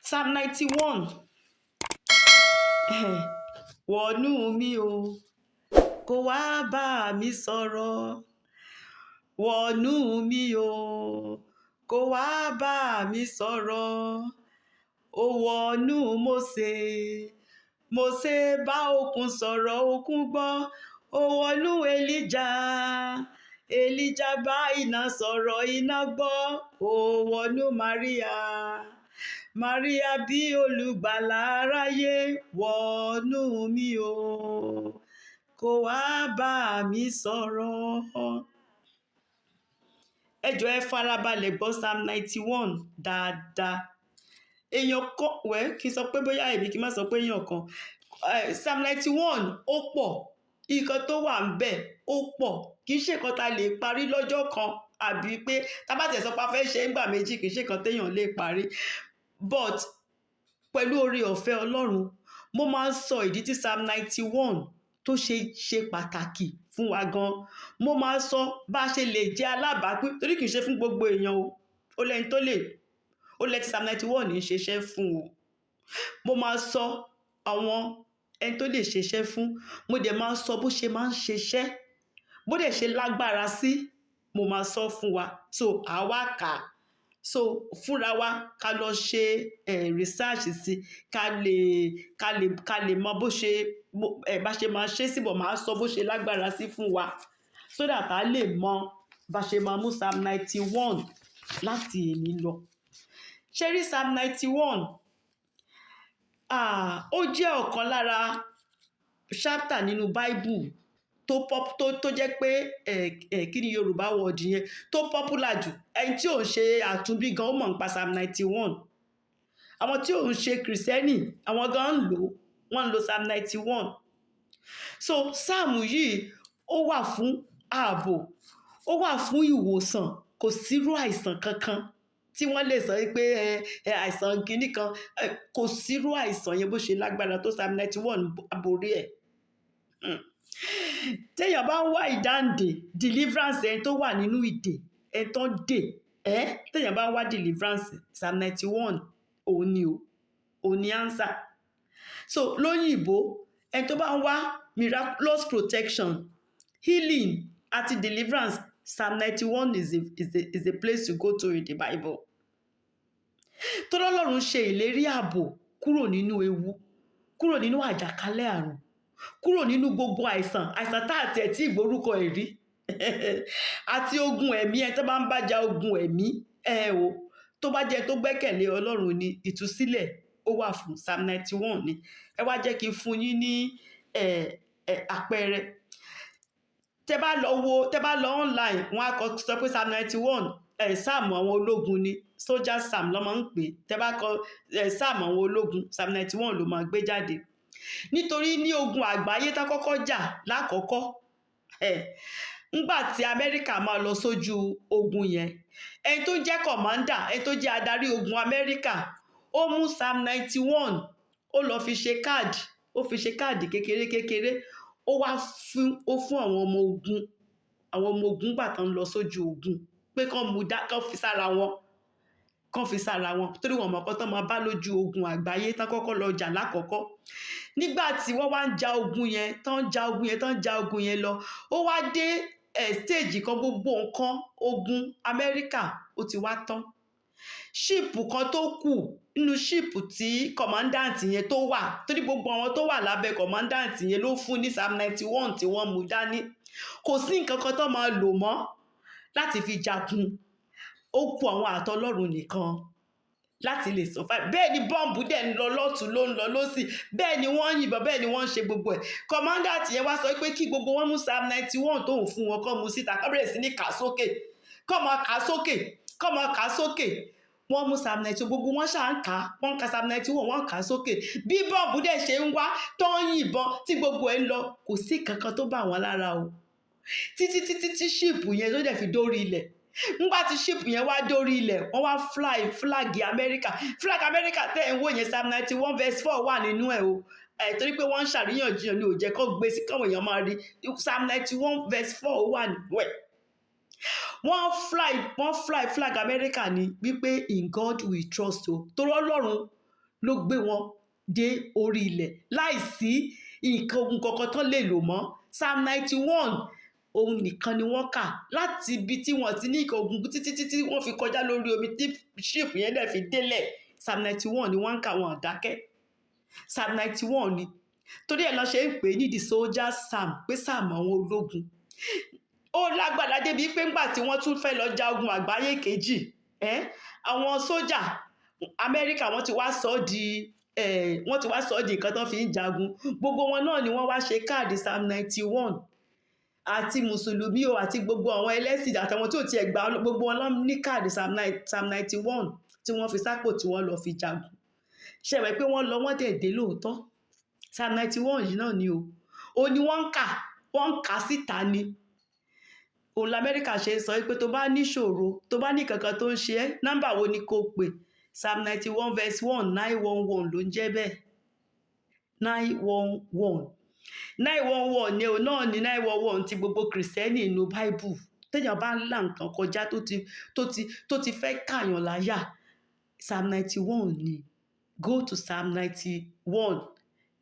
Psalm 91. Wọnú mi o, kó wá bá mi sọ̀rọ̀. Wọnú mi o, kó wá bá mi sọ̀rọ̀. Ó wọnú Mósè bá òkun sọ̀rọ̀, òkun gbọ́. Ó wọnú Èlíjà bá iná sọ̀rọ̀, iná gbọ́. Ó wọnú Màríà bí olùgbàlà aráyé. Wọnú mi o, kó wá bá mi sọ̀rọ̀. Ẹ jọ̀ọ́ ẹ farabalẹ̀ gbọ́ Psalm 91 dáadáa. Èèyàn kan kí n sọ pé bóyá èmi kí n má sọ pé èèyàn kan. Psalm 91 ó pọ̀, nǹkan tó wà ń bẹ̀ ó pọ̀, kì í ṣe nǹkan tá lè parí lọ́jọ́ kan, àbí pé tá bá tẹ̀ sọ pé a fẹ́ ṣe nígbà méjì, kì í ṣe nǹkan téèyàn lè parí. But pẹ̀lú oore ọ̀fẹ́ Ọlọ́run, mo máa ń sọ ìdí tí Psalm 91 tó ṣe pàtàkì fún wa gan. Mo máa ń sọ bá ṣe lè jẹ́ alábàápín, torí kì í ṣe fún gbogbo èèyàn o. Ó lẹ́ni tó lè, ó lẹ́ tí Psalm 91 ń ṣiṣẹ́ fún o. Mo máa sọ àwọn ẹni tó lè ṣiṣẹ́ fún, mo dẹ̀ máa sọ bó ṣe máa ń ṣiṣẹ́, bó dẹ̀ ṣe lágbára sí, mo máa sọ fún wa. So àwa kà, so fúnra wa ká lọ ṣe research sí, ká lè mọ bó ṣe bá ṣe máa ṣe síbọ̀, máa sọ bó ṣe lágbára sí fún wa, so that a lè mọ bá ṣe máa mú Psalm 91 láti èní lọ. Ṣé rí Psalm 91? Ó jẹ́ ọ̀kan lára chapter nínú Bible tó jẹ́ pé kí ni Yorùbá word yẹn, tó popular jù. Ẹni tí ò ń ṣe àtúnbí gan ó mọ̀ nípa Psalm 91. Àwọn tí ò ń ṣe kìrìsìtẹ́nì, àwọn gan ń lò, wọ́n ń lo Psalm 91. So Psalm yìí ó wà fún ààbò, ó wà fún ìwòsàn. Kò sírú àìsàn kankan tí wọ́n lè sọ pé àìsàn kìíní kan, kò sírú àìsàn yẹn bó ṣe lágbára tó Psalm 91 aborí ẹ̀. Téèyàn bá ń wá ìdáǹdè, deliverance, ẹni tó wà nínú ìdè, ẹni tó ń dè, téèyàn bá ń wá deliverance, Psalm 91 òun ni o, òun ni answer. So lóyìnbó, ẹni tó bá ń wá miraculous protection, healing àti deliverance, Psalm 91 is a place to go to in the Bible. Torí Ọlọ́run ṣe ìlérí ààbò kúrò nínú ewu, kúrò nínú àjàkálẹ̀ àrùn, kúrò nínú gbogbo àìsàn tá àti ẹ̀ tí ìgbórúkọ ẹ̀ rí àti ogun ẹ̀mí. Ẹ tó bá ń bájà ogun ẹ̀mí, tó bá jẹ́ tó gbẹ́kẹ̀lé Ọlọ́run ni, ìtúsílẹ̀ ó wà fún. Psalm 91 ni. Ẹ wá jẹ́ kí n fún yín ní àpẹẹrẹ. Tẹ́ bá lọ online, wọ́n á kọ sọ pé Psalm 91 Psalm àwọn ológun ni, soldier psalm ló máa ń pè. Tẹ́ bá kọ Psalm àwọn ológun, Psalm 91 ló máa gbé jáde. Nítorí ní ogun àgbáyé tá kọ́kọ́ jà lákọ̀ọ́kọ́, ńgbà tí Amẹ́ríkà máa lọ sójú ogun yẹn, ẹni tó jẹ́ commander, ẹni tó jẹ́ adarí ogun Amẹ́ríkà, ó mú Psalm 91, ó lọ fi ṣe káàdì, ó fi ṣe káàdì kékeré, ó fún àwọn ọmọ ogun gbà tán lọ sójú ogun, pé kán fi sára wọn, torí wọn mọ̀ tán máa bá lójú ogun àgbáyé tán kọ́kọ́ lọ jà lákọ̀ọ́kọ́. Nígbà tí wọ́n wá ń ja ogun yẹn lọ, ó wá dé stage kan, gbogbo nǹkan ogun Amẹ́ríkà ó ti wá tán. Ṣíìpù kan tó kù nínú ṣíìpù tí commandant yẹn tó wà, torí gbogbo àwọn tó wà lábẹ́ commandant yẹn ló fún ní Psalm 91 tí wọ́n mú dání. Kò sí nǹkan kan tó máa lò mọ́ láti fi jagun. Ó kù àwọn àtọlọ́run nìkan láti lè survive. Bẹ́ẹ̀ ni bọ́ǹbù dẹ̀ ń lọ lọ́tùn, ló ń lọ lósì, bẹ́ẹ̀ ni wọ́n ń yìnbọn, bẹ́ẹ̀ ni wọ́n ń ṣe gbogbo ẹ̀. Commandant yẹn wá sọ pé kí gbogbo wọn mú Psalm 91 tóun fún wọn, kọ́ mu síta, kọ́ bẹ̀rẹ̀ sí ní kà sókè, kọ́ máa kà sókè. Wọ́n mú Psalm 91, gbogbo wọn ṣáà ń kà, wọ́n ka Psalm 91, wọ́n kà sókè. Bí bọ́ǹbù dẹ̀ ṣe ń wá, tó ń yìnbọn, tí gbogbo ẹ̀ ń lọ, kò sí kankan tó bá wọn lára o. Títí tí ṣíìpù yẹn tó dẹ̀ fi dórí ilẹ̀. Nígbà tí ṣíìpù yẹn wá dórí ilẹ̀, wọ́n wá flag Amẹ́ríkà. Flag Amẹ́ríkà tẹ́ ẹ̀ ń wò yẹn, Psalm 91 verse 4 wà nínú ẹ̀ o. Torí pé wọ́n ń ṣàríyànjiyàn ni ò jẹ́ kó gbé sí káwọn èèyàn máa rí. Psalm 91 verse 4 wà nínú ẹ̀. Wọ́n fly flag Amẹ́ríkà ni wípé in God we trust o. Torí Ọlọ́run ló gbé wọn dé orí ilẹ̀ láìsí nǹkan ogun kankan tán lè lò mọ́. Psalm 91 òun nìkan ni wọ́n kà láti ibi tí wọ́n ti ní nǹkan ogun títí wọ́n fi kọjá lórí omi tí ship yẹn dẹ̀ fi délẹ̀. Psalm 91 ni wọ́n ń kà, wọn dákẹ́. Psalm 91 ni torí ẹ̀ lọ ṣe ń pè ní the soldiers psalm, pé psalm àwọn ológun. Ó lágbára débi pé ńgbà tí wọ́n tún fẹ́ lọ ja ogun àgbáyé kejì, àwọn sójà Amẹ́ríkà wọ́n ti wá sọ di nǹkan tó fi ń jagun. Gbogbo wọn náà ni wọ́n wá ṣe káàdì Psalm 91 àti mùsùlùmí o àti gbogbo àwọn ẹlẹ́sìn àtàwọn tí ò tiẹ̀ gbà, gbogbo wọn ló ní káàdì Psalm 91 tí wọ́n fi sápò tí wọ́n lọ fi jagun. Ṣé ẹ mọ̀ pé wọ́n lọ wọ́n dẹ̀ dé lóòótọ́? Psalm 91 yìí náà ni o ní wọ́n ń kà síta ni. Òun l'Amẹ́ríkà ṣe sọ pé tó bá níṣòro, tó bá ní kankan tó ń ṣe ẹ́, nọ́mbà wo ni kó pè? Psalm 91 verse 1 911 ló ń jẹ́ bẹ́ẹ̀. 911 ni òun náà ni 911 ti gbogbo kìrìsìtẹ́nì inú Bible. Téèyàn bá ń là nǹkan kọjá tó ti fẹ́ kàyàn láyà, Psalm 91 ni. Go to Psalm 91.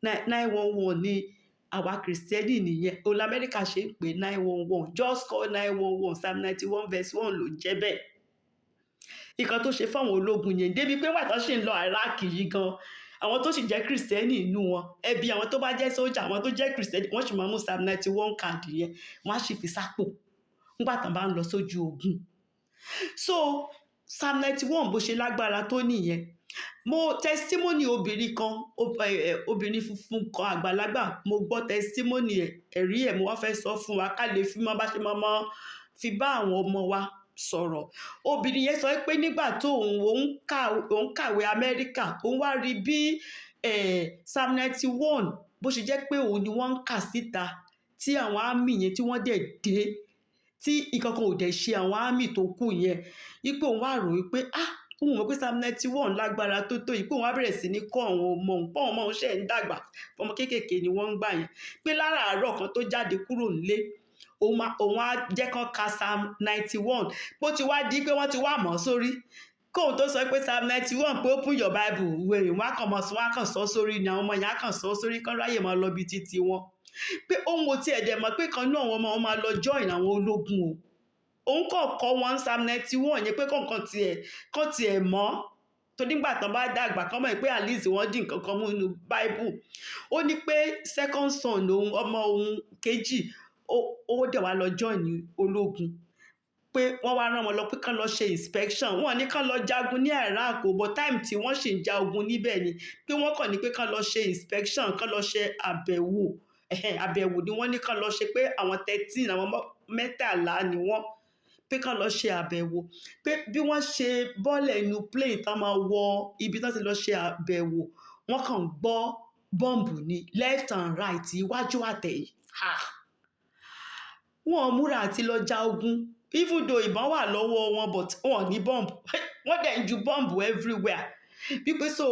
911 ni àwa kìrìsìtẹ́nì nìyẹn. Òun l'Amẹ́ríkà ṣe ń pè 911. Just call 911. Psalm 91 verse 1 ló ń jẹ́ bẹ́ẹ̀. Nǹkan tó ṣe fáwọn ológun yẹn débi pé wà tó ṣì ń lọ Iraq yìí gan, àwọn tó sì jẹ́ kìrìsìtẹ́nì inú wọn, ẹbí àwọn tó bá jẹ́ sójà, àwọn tó jẹ́ kìrìsìtẹ́nì, wọ́n sì máa mú Psalm 91 káàdì yẹn, wọ́n á sì fi sápò nígbà tán bá ń lọ sójú ogun. So Psalm 91 bó ṣe lágbára tó nìyẹn. Testimony obìnrin funfun kan àgbàlagbà, mo gbọ́ testimony ẹ̀rí ẹ̀, mo wá fẹ́ sọ fún wa ká lè fi mọ́ bá ṣe mọ́ fi bá àwọn ọmọ wa sọ̀rọ̀. Obìnrin yẹn sọ pé nígbà tó òun kàwé Amẹ́ríkà, òun wá rí bí Psalm 91 bó ṣe jẹ́ pé òun ni wọ́n ń kà síta tí àwọn àmì yẹn tí wọ́n dẹ̀ dé, tí ìkankan ò dẹ̀ ṣe àwọn àmì tó kù yẹn. Ipò òun wá rò wípé òun mọ̀ pé Psalm 91 lágbára tó yìí, pé òun wá bẹ̀rẹ̀ sí ní kọ́ àwọn ọmọ òun, pọ́ àwọn ọmọ òun ṣẹ̀ ń dàgbà, ọmọ kéékèèké ni wọ́n ń gbà yẹn, pé láràárọ̀ kan tó jáde kúrò nílé, òun á jẹ́ kán ka Psalm 91. Bó ti wá di pé wọ́n ti wá mọ̀ sórí, kóun tó sọ pé Psalm 91 pé open your Bible wèrè, wọ́n á kàn sọ sórí ni, àwọn ọmọ yẹn á kàn sọ sórí kán ráyè máa lọ bí títí wọn. Pé òun ò tiẹ̀ dẹ̀ mọ̀ pé kan náà àwọn ọmọ wọn máa lọ join àwọn ológun o. Òun kàn kọ́ wọn Psalm 91 yẹn pé kàn tiẹ̀ mọ̀, tó nígbà tán bá dàgbà kán mọ̀ pé at least wọ́n dín nǹkan kan mú nínú Bible. Ó ní pé second son òun, ọmọ òun kejì, ó dẹ̀ wá lọ join ológun, pé wọ́n wá rán wọn lọ pé kán lọ ṣe inspection. Wọ́n ní kán lọ jagun ní Iraq o, but time tí wọ́n sì ń ja ogun níbẹ̀ ni, pé wọ́n kàn ní pé kán lọ ṣe inspection, kán lọ ṣe àbẹ̀wò. Àbẹ̀wò ni wọ́n ní kán lọ ṣe, pé àwọn 13, àwọn 13 ni wọ́n, pé kán lọ ṣe àbẹ̀wò. Pé bí wọ́n ṣe bọ́lẹ̀ inú plane tán máa wọ ibi tán ti lọ ṣe àbẹ̀wò, wọ́n kàn gbọ́ bọ́ǹbù ní left and right, iwájú àtẹ̀yìn. Wọ́n múra àti lọ ja ogun, even though ìbọn wà lọ́wọ́ wọn, but wọ́n ní bọ́ǹbù. Wọ́n dẹ̀ ń ju bọ́ǹbù everywhere. Wípé so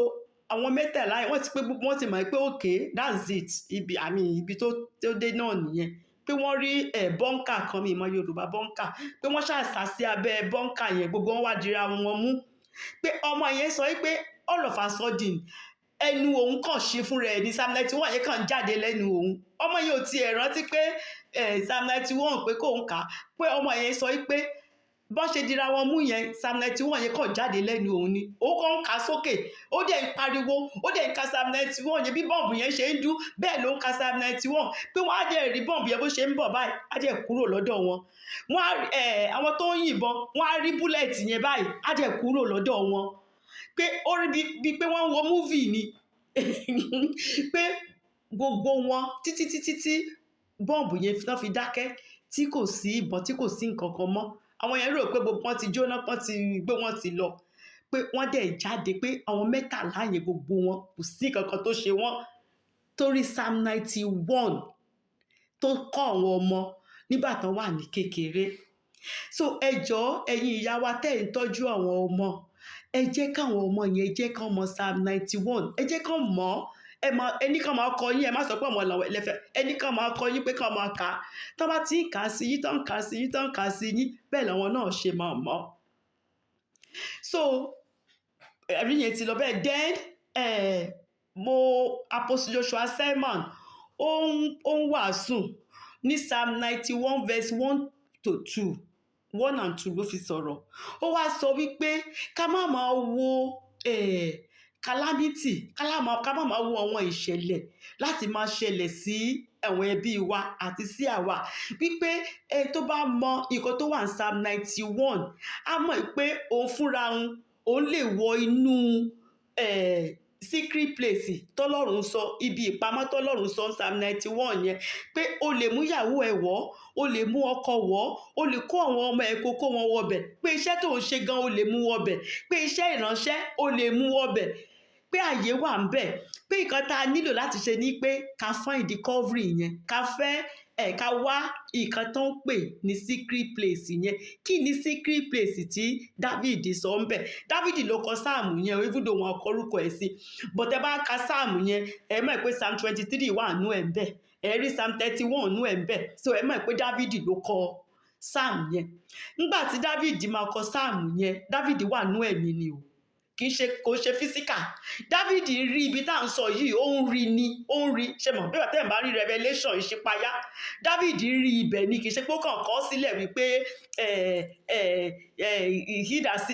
àwọn 13 yẹn wọ́n ti mọ̀ pé okay, that's it, ibi tó dé náà nìyẹn. Pé wọ́n rí bọ́ǹkà kan, mi mọ Yorùbá bọ́ǹkà, pé wọ́n ṣàṣà sí abẹ́ bọ́ǹkà yẹn, gbogbo wọn wá dira wọn mú. Pé ọmọ yẹn sọ pé all of a sudden ẹnu òun kàn ṣe fún rẹ̀ ní Psalm 91 yẹn kàn jáde lẹ́nu òun. Ọmọ yẹn ò tiẹ̀ rántí pé Psalm 91 pé kóun kà, pé ọmọ yẹn sọ pé bọ́n ṣe dira wọn mú yẹn, Psalm 91 yẹn kàn jáde lẹ́nu òun ni. Ó kàn ń kà sókè, ó dẹ̀ ń pariwo, ó dẹ̀ ń ka Psalm 91 yẹn bí bọ́ǹbù yẹn ṣe ń dún, bẹ́ẹ̀ ló ń ka Psalm 91. Pé wọ́n á dẹ̀ rí bọ́ǹbù yẹn bó ṣe ń bọ̀ báyìí, á dẹ̀ kúrò lọ́dọ̀ wọn. Àwọn tó ń yìnbọn, wọ́n á rí búlẹ̀tì yẹn báyìí, á dẹ̀ kúrò lọ́dọ̀ wọn. Pé ó rí bí pé wọ́n ń wo múvì ni. Pé gbogbo wọn títí bọ́ǹbù yẹn tán fi dákẹ́, tí kò sí ìbọn, tí kò sí nǹkan kan mọ́. Àwọn yẹn rò pé gbogbo wọn ti jóná, wọ́n ti lọ. Pé wọ́n dẹ̀ jáde, pé àwọn 13 yẹn gbogbo wọn kò sí nǹkan kan tó ṣe wọ́n, torí Psalm 91 tó kọ́ àwọn ọmọ nígbà tán wà ní kékeré. So ẹ jọ̀ọ́ ẹ̀yin ìyá wa tẹ́ ń tọ́jú àwọn ọmọ, ẹ jẹ́ káwọn ọmọ yẹn jẹ́ kán mọ Psalm 91, ẹ jẹ́ kán mọ̀ ọ́. Ẹni kan máa kọ yín, ẹ má sọ pé ọmọ làwọn ẹlẹ́fẹ̀, ẹni kan máa kọ yín pé kán máa kà á. Tán bá ti ń kà á sí yín, tán ń kà á sí yín, tán ń kà á sí yín, bẹ́ẹ̀ làwọn náà ṣe máa mọ̀. So ẹ̀rí yẹn ti lọ bẹ́ẹ̀. Then Apostle Joshua Selman ó ń wàásù ní Psalm 91 verse 1-2, 1 and 2 ló fi sọ̀rọ̀. Ó wá sọ wípé ká má máa wo calamity, ká má máa wo àwọn ìṣẹ̀lẹ̀ láti máa ṣẹlẹ̀ sí àwọn ẹbí wa àti sí àwa, wípé tó bá mọ nǹkan tó wà ní Psalm 91 á mọ̀ pé òun fúnra òun lè wọ inú secret place tọ́lọ́run sọ, ibi ìpamọ́ tọ́lọ́run sọ Psalm 91 yẹn, pé o lè mú ìyàwó ẹ̀ wọ̀, o lè mú ọkọ wọ̀, o lè kó àwọn ọmọ ẹ̀ kó wọn wọbẹ̀, pé iṣẹ́ tó ń ṣe gan o lè mú wọbẹ̀, pé iṣẹ́ ìránṣẹ́ o lè mú wọbẹ̀, pé àyè wà ń bẹ̀, pé nǹkan tá a nílò láti ṣe ni pé ká find the covering yẹn, ká wá nǹkan tó ń pè ní secret place yẹn. Kí ni secret place tí David sọ ń bẹ̀? David ló kọ sáàmù yẹn, even though wọn kọ orúkọ ẹ̀ sí, but ẹ bá ka sáàmù yẹn ẹ mọ̀ pé Psalm 23 wà nú ẹ̀ ń bẹ̀, ẹ rí Psalm 31 nú ẹ̀ ń bẹ̀, so ẹ mọ̀ pé David ló kọ sáàmù yẹn. Nígbà tí David máa kọ sáàmù yẹn, David wà nú ẹ̀mí ni o, kò ṣe physical. David rí ibi tá à ń sọ yìí, ó ń rí ni, ó ń rí, ṣe mọ̀ bí wàá bá rí Revelation ìṣípayá, David rí ibẹ̀ ni, kì í ṣe pé ó kàn kọ sílẹ̀ wípé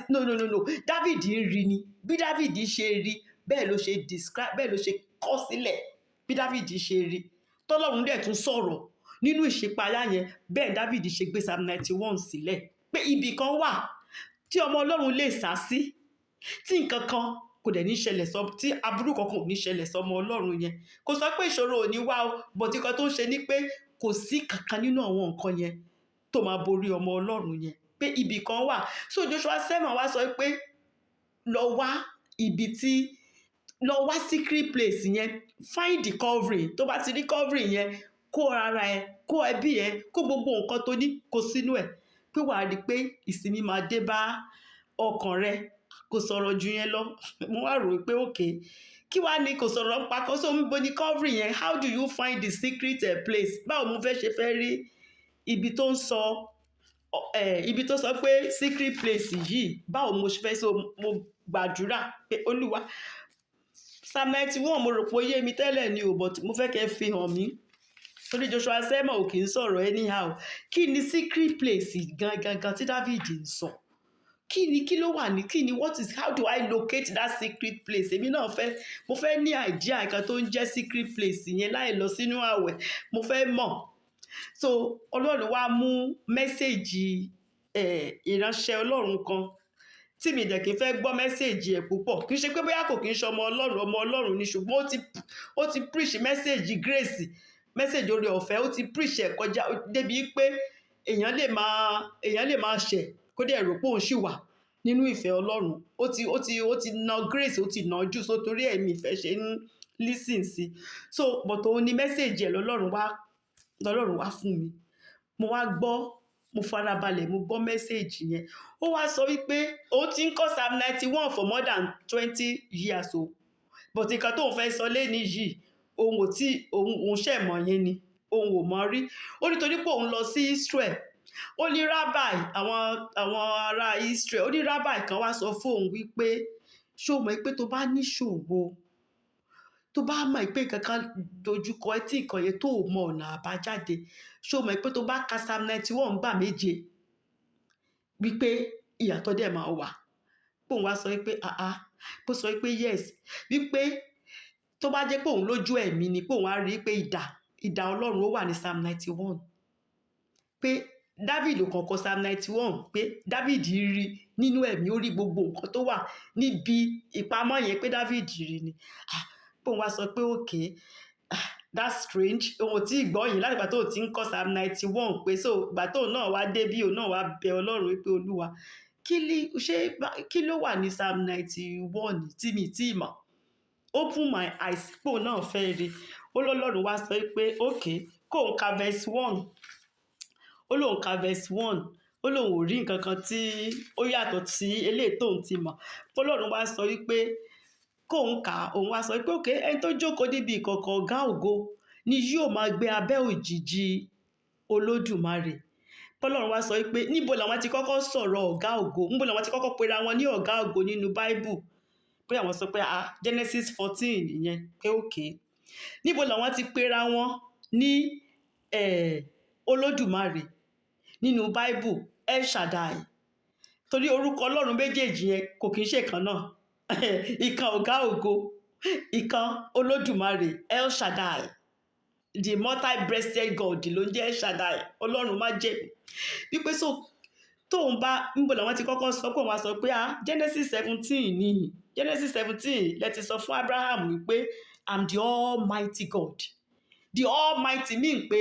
no, David rí ni. Bí David ṣe rí bẹ́ẹ̀ ló ṣe describe, bẹ́ẹ̀ ló ṣe kọ sílẹ̀ bí David ṣe rí. Tọ́lọ́run dẹ̀ tún sọ̀rọ̀ nínú ìṣípayá yẹn, bẹ́ẹ̀ David ṣe gbé Psalm 91 sílẹ̀, pé ibì kan wà tí ọmọ Ọlọ́run lè sá sí, tí nǹkan kan kò dẹ̀ ní ṣẹlẹ̀ sọ, tí aburú kankan ò ní ṣẹlẹ̀ sọmọ Ọlọ́run yẹn. Kò sọ pé ìṣòro ò ní wá o, but nǹkan tó ń ṣe ni pé kò sí kankan nínú àwọn nǹkan yẹn tó máa borí ọmọ Ọlọ́run yẹn, pé ibì kan wà. So Joshua Selman wá sọ pé lọ wá secret place yẹn, find the covering. Tó bá ti rí covering yẹn, kó ara ẹ, kó ẹbí ẹ, kó gbogbo nǹkan tó ní kó sínú ẹ̀, pé wàá rí pé ìsinmi máa dé bá ọkàn rẹ. Kò sọ̀rọ̀ ju yẹn lọ. Mo wá rò pé okay, kí wá ní kò sọ̀rọ̀ ń pa kó, so níbo ni covering yẹn? How do you find the secret place? Báwo mo ṣe fẹ́ rí ibi tó sọ pé secret place yìí, báwo mo ṣe fẹ́? So mo gbàdúrà pé Olúwa, Psalm 91 mo rò pé ó yé mi tẹ́lẹ̀ ni o, but mo fẹ́ kẹ́ fi hàn mí, torí Joshua Selman ò kì í sọ̀rọ̀ anyhow. Kí ni secret place gangan tí David ń sọ? Kí ló wà ní, how do I locate that secret place? Èmi náà mo fẹ́ ní idea nǹkan tó ń jẹ́ secret place yẹn láì lọ sínú àwẹ̀, mo fẹ́ mọ̀. So Ọlọ́run wá mú mẹ́sẹ̀jì ìránṣẹ́ Ọlọ́run kan tí mi dẹ̀ kí n fẹ́ gbọ́ mẹ́sẹ̀jì ẹ̀ púpọ̀, kì í ṣe pé bóyá kò kì í ṣe ọmọ Ọlọ́run ni, ṣùgbọ́n ó ti preach mẹ́sẹ̀jì grace, mẹ́sẹ̀jì oore ọ̀fẹ́, ó ti preach ẹ̀ kọjá débi pé èèyàn lè máa ṣẹ̀ kó dẹ̀ rò pé òun ṣì wà nínú ìfẹ́ Ọlọ́run. Ó ti na grace, ó ti na jù, so torí ẹ̀mí ìfẹ́ ṣe ń listen sí. So but òun ni mẹ́sẹ̀jì ẹ̀ lọ́lọ́run wá fún mi. Mo wá gbọ́, mo farabalẹ̀, mo gbọ́ mẹ́sẹ̀jì yẹn. Ó wá sọ wípé òun ti ń kọ́ Psalm 91 for more than 20 years o, but nǹkan tóun fẹ́ sọ lẹ́ni yìí, òun ṣẹ̀ mọ̀ yẹn ni, òun ò mọ̀ rí. Ó ní torí pé òun lọ sí Israel, ó ní rabbi, àwọn ará Israel, ó ní rabbi kan wá sọ fún òun wípé ṣó mọ̀ pé tó bá níṣòro, tó bá mọ̀ pé kankan dojúkọ ẹ tí nǹkan yẹn tó mọ ọ̀nà àbájáde, ṣó mọ̀ pé tó bá ka Psalm 91 gbà méje wípé ìyàtọ̀ dẹ̀ máa wà. Pé òun wá sọ wípé bó sọ wípé yes, wípé tó bá jẹ́ pé òun lójú ẹ̀mí ni, pé òun á rí pé idà Ọlọ́run ó wà ní Psalm 91, pé David ò kàn kọ Psalm 91, pé David rí nínú ẹ̀mí, ó rí gbogbo nǹkan tó wà níbi ìpamọ́ yẹn, pé David rí ni. Pé òun wá sọ pé okay, that's strange, òun ò tí ì gbọ́ yìí láti ìgbà tó ti ń kọ́ Psalm 91, pé so ìgbà tóun náà wá dé bí òun náà wá bẹ Ọlọ́run wípé Olúwa, kí ló wà ní Psalm 91 tí mi tí ì mọ̀? Open my eyes, pé òun náà fẹ́ rí. Ó lọ́lọ́run wá sọ pé okay, kóun ka verse 1. Ó lóun ka verse 1, ó lóun ò rí nǹkan kan tí ó yàtọ̀ sí eléyìí tóun ti mọ̀. Ọlọ́run wá sọ wípé kóun kà á, òun wá sọ pé okay, ẹni tó jókòó níbi ìkọ̀kọ̀ ọ̀gá ògo ni yóò máa gbé abẹ́ òjìji Olódùmarè. Ọlọ́run wá sọ wípé níbo làwọn ti kọ́kọ́ sọ̀rọ̀ ọ̀gá ògo, níbo làwọn ti kọ́kọ́ pera wọn ní ọ̀gá ògo nínú Bible, pé àwọn sọ pé Genesis 14 ìyẹn pé òkè níbo làwọn ti pera wọn ní Olódùmarè nínú Bible El Shaddai, torí orúkọ Ọlọ́run méjèèjì yẹn kò kí ń ṣe kan náà ìkan ọ̀gá ògo, ìkan Olódùmarè El Shaddai, the multi-breasted God ló ń jẹ́ El Shaddai, Ọlọ́run má jẹ́ wípé so tóun bá níbo làwọn ti kọ́kọ́ sọ pé wọ́n sọ pé Genesis 17 ni Genesis 17 lẹ ti sọ fún Abraham wípé I'm the Almighty God. The Almighty mean pé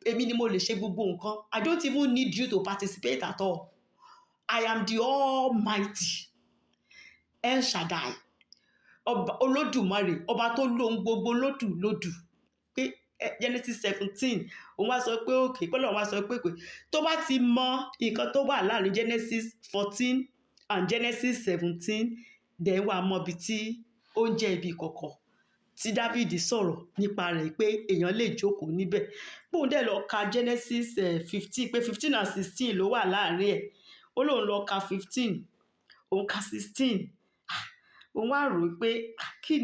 èmi ni mo lè ṣe gbogbo nǹkan. I don't even need you to participate at all. I am the Almighty El Shaddai, Olódùmarè, ọba tó lóhun gbogbo lódù pé Genesis 17 òun wá sọ pé òkè pé Ọlọ́run wá sọ pé tó bá ti mọ nǹkan tó wà láàrin Genesis 14 and Genesis 17 then wà mọ ibi tí ó ń jẹ́ ibi ìkọ̀kọ̀ tí David sọ̀rọ̀ nípa rẹ̀ pé èèyàn lè jókòó níbẹ̀. Bóun dẹ̀ lọ ka Genesis 15 pé 15 and 16 ló wà láàrin ẹ̀, ó lóun lọ ka 15 òun ka 16 òun wá rò pé kí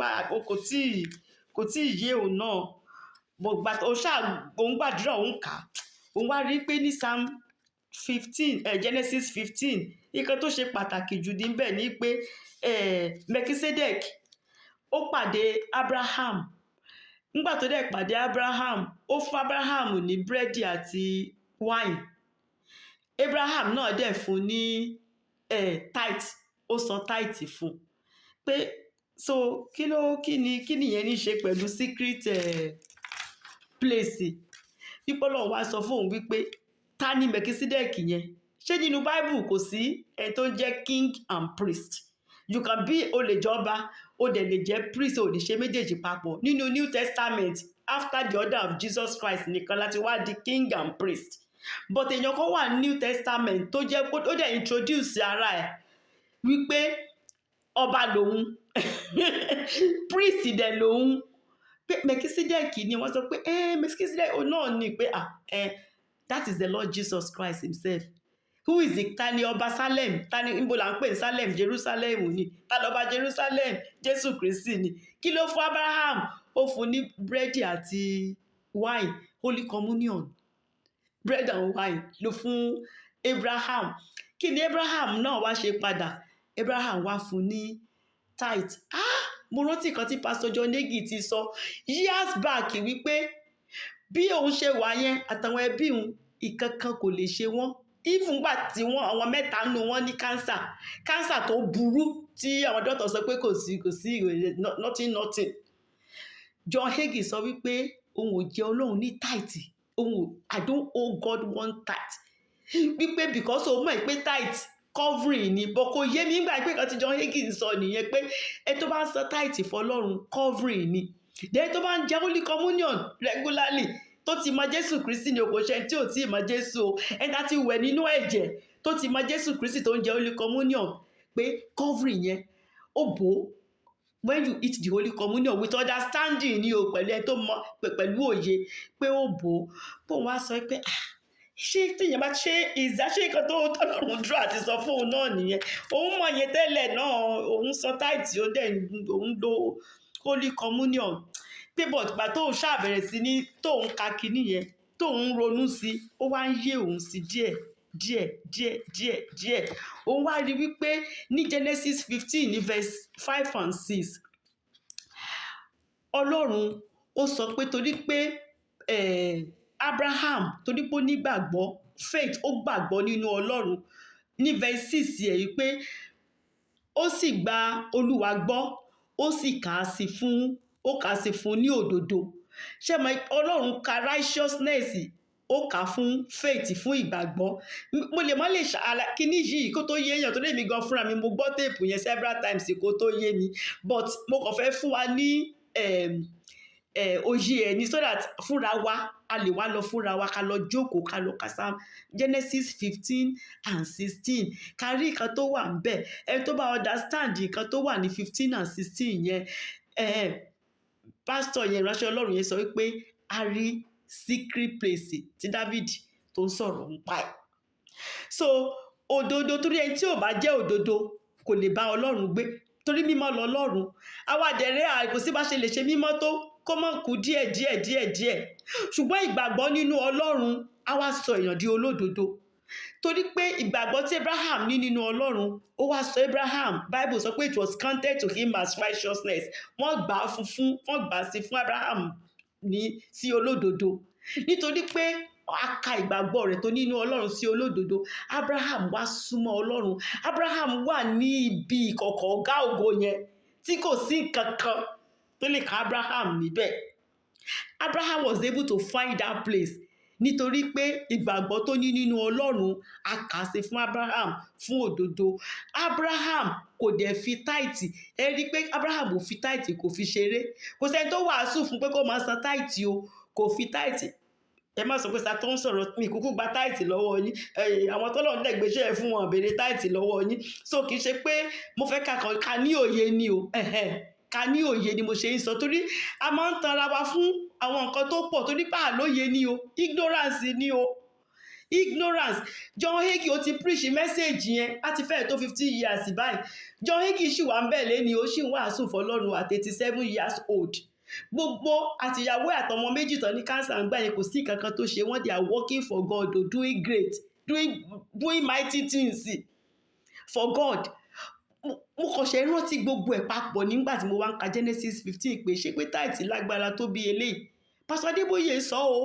wá kò tí ì yé òun náà òun gbàdúrà òun kà òun wá rí pé ní Psalm 15 Genesis 15 nǹkan tó ṣe pàtàkì jù níbẹ̀ ni pé Melchizedek ó pàdé Abraham, nígbà tó dẹ̀ pàdé Abraham ó fún Abraham ní búrẹ́dì àti wine, Abraham náà dẹ̀ fún ní tithe, ó san tithe fún pé so kí nìyẹn ní ṣe pẹ̀lú secret place pípọ́ lọ́wọ́ wá sọ fún òun wípé ta ni Melchizedek yẹn, ṣé nínú Bible kò sí ẹni tó ń jẹ́ king and priest? You can be o lè jọba o dẹ̀ lè jẹ́ priest, o lè ṣe méjèèjì papọ̀. Nínú New Testament after the order of Jesus Christ nìkan láti wá di king and priest, but èèyàn kan wà ní New Testament tó jẹ́ ó dẹ̀ introduce ara ẹ̀ wípé ọba lòun priest dẹ̀ lòun pé Melchizedek ni wọ́n sọ pé Melchizedek náà ni pé that is the Lord Jesus Christ himself. Who is the tani ọba Salem, tani níbo là ń pè ní Salem? Jerusalem ni. Ta lọba Jerusalem? Jésù Kristi ni. Kí ló fún Abraham? Ó fún ní búrẹ́dì àti wine, Holy Communion, bread and wine ló fún Abraham. Kí ni Abraham náà wá ṣe padà? Abraham wá fún ní tithe. Mo rántí kan tí Pastor John Hagee ti sọ years back wípé bí òun ṣe wà yẹn àtàwọn ẹbí òun ìkankan kò lè ṣe wọ́n, even gbà tí àwọn mẹ́ta nù wọ́n ní cancer tó burú tí àwọn doctor sọ pé kò sí nothing. John Hagee sọ wípé òun ò jẹ Ọlọ́run ní tithe, I don't owe God one tithe wípé because òun mọ̀ pé tithe covering ni, bọ́ kò yé mi nígbà pé kan tí John Hagee sọ nìyẹn pé ẹ tó bá ń san tithe fọ́lọ́run covering ni, then tó bá ń jẹ Holy Communion regularly tó ti mọ Jésù Kristi ni, kò ṣe tí ò tí ì mọ Jésù o, ẹni tá ti wẹ̀ nínú ẹ̀jẹ̀ tó ti mọ Jésù Kristi tó ń jẹ Holy Communion pé covering yẹn ó bò when you eat the Holy Communion with understanding ni o, pẹ̀lú ẹ tó mọ pẹ̀lú òye pé ó bò bóun wá sọ pé ṣé tíyẹn bá ṣe nǹkan tó tọ́lọ́run dúró àti sọ fún òun náà nìyẹn, òun mọ̀ yẹn tẹ́lẹ̀ náà, òun sọ tithe òun lo Holy Communion pé bọ̀dùgbà tóun ṣàbẹ̀rẹ̀ sí ní tóun ka kinní yẹn tóun ronú sí ó wá ń yé òun sí díẹ̀ òun wá rí wípé ní Genesis 15 ní verse 5 and 6 Ọlọ́run ó sọ pé torí pé Abraham torí pé ó nígbàgbọ́ faith, ó gbàgbọ́ nínú Ọlọ́run ní verse 6 yẹ̀ wípé ó sì gba Olúwa gbọ́ ó sì kà á sí fún ní òdodo. Ṣé mọ̀ Ọlọ́run ka righteousness ó kà fún faith, fún ìgbàgbọ́. Mo lè má lè kíní yìí kó tó yé èèyàn tó lè mi gan fúnra mi, mo gbọ́ téèpù yẹn several times kó tó yé mi, but mo kàn fẹ́ fún wa ní òye ẹ̀ ní so that fúnra wa a lè wá lọ fúnra wa ká lọ jókòó ká lọ ka Genesis 15 and 16 ká rí nǹkan tó wà ńbẹ̀. Ẹni tó bá understand nǹkan tó wà ní 15 and 16 yẹn pastor yẹn ìránṣẹ́ Ọlọ́run yẹn sọ wípé a rí secret place tí David tó ń sọ̀rọ̀ ń pa ẹ̀. So òdodo torí ẹni tí ò bá jẹ́ òdodo kò lè bá ọlọ́run gbé torí mímọ́ lọ́lọ́run. Àwa dẹ̀rẹ́ kò sí bá ṣe lè ṣe mímọ́ tó kó mọ̀ kú díẹ̀. Ṣùgbọ́n ìgbàgbọ́ nínú ọlọ́run á wá sọ èèyàn di olódodo. Torí pé ìgbàgbọ́ tí Abraham ní nínú ọlọ́run ó wá sọ Abraham, Bible sọ pé it was counted to him as righteousness. Wọ́n gbà á sí fún Abraham sí olódodo. Nítorí pé a ka ìgbàgbọ́ rẹ̀ tó nínú ọlọ́run sí olódodo. Abraham wá súnmọ́ ọlọ́run. Abraham wà ní ibi ìkọ̀kọ̀ ọ̀gá ògo yẹn tí kò sí nǹkan kan tó lè ka Abraham níbẹ̀. Abraham was able to find that place nítorí pé ìgbàgbọ́ tó ní nínú ọlọ́run a kà sí fún Abraham fún òdodo. Abraham kò dẹ̀ fi táìtì, ẹ rí pé Abraham ò fi táìtì kò fi ṣeré. Kò sẹ́ni tó wàásù fún pé kó máa san táìtì o, kò fi táìtì. Ẹ má sọ pé sa tó ń sọ̀rọ̀ mi kúkú gba táìtì lọ́wọ́ yín, àwọn tó lọ́n dẹ̀gbẹ́sẹ̀ fún wọn béèrè táìtì lọ́wọ́ yín. So kì í ṣe pé mo fẹ́ ká ní òye ni o, ká ní òye ni mo ṣe ń sọ torí a máa ń tanra wa fún àwọn nǹkan tó pọ̀ torí pé àlóye ni o, ignorance ni o. Ignorance. John Hagee ó ti preach message yẹn láti fẹ́ẹ̀ tó 50 years báyìí. John Hagee ṣì wà ń bẹ̀ lẹ́ni ó ṣì ń wàásù fọlọ́run at 87 years old. Gbogbo àtìyàwó àtọmọ méjì tán ní cancer ń gbà yẹn kò sí kankan tó ṣe wọ́n, they are working for God o, doing great, doing mighty things for God. Mo kàn ṣe rántí gbogbo ẹ̀ papọ̀ nígbà tí mo wá ń ka Genesis 15 pé ṣé pé táìtì lágbára tó bí eléyìí. Pastor Adébóyè sọ o,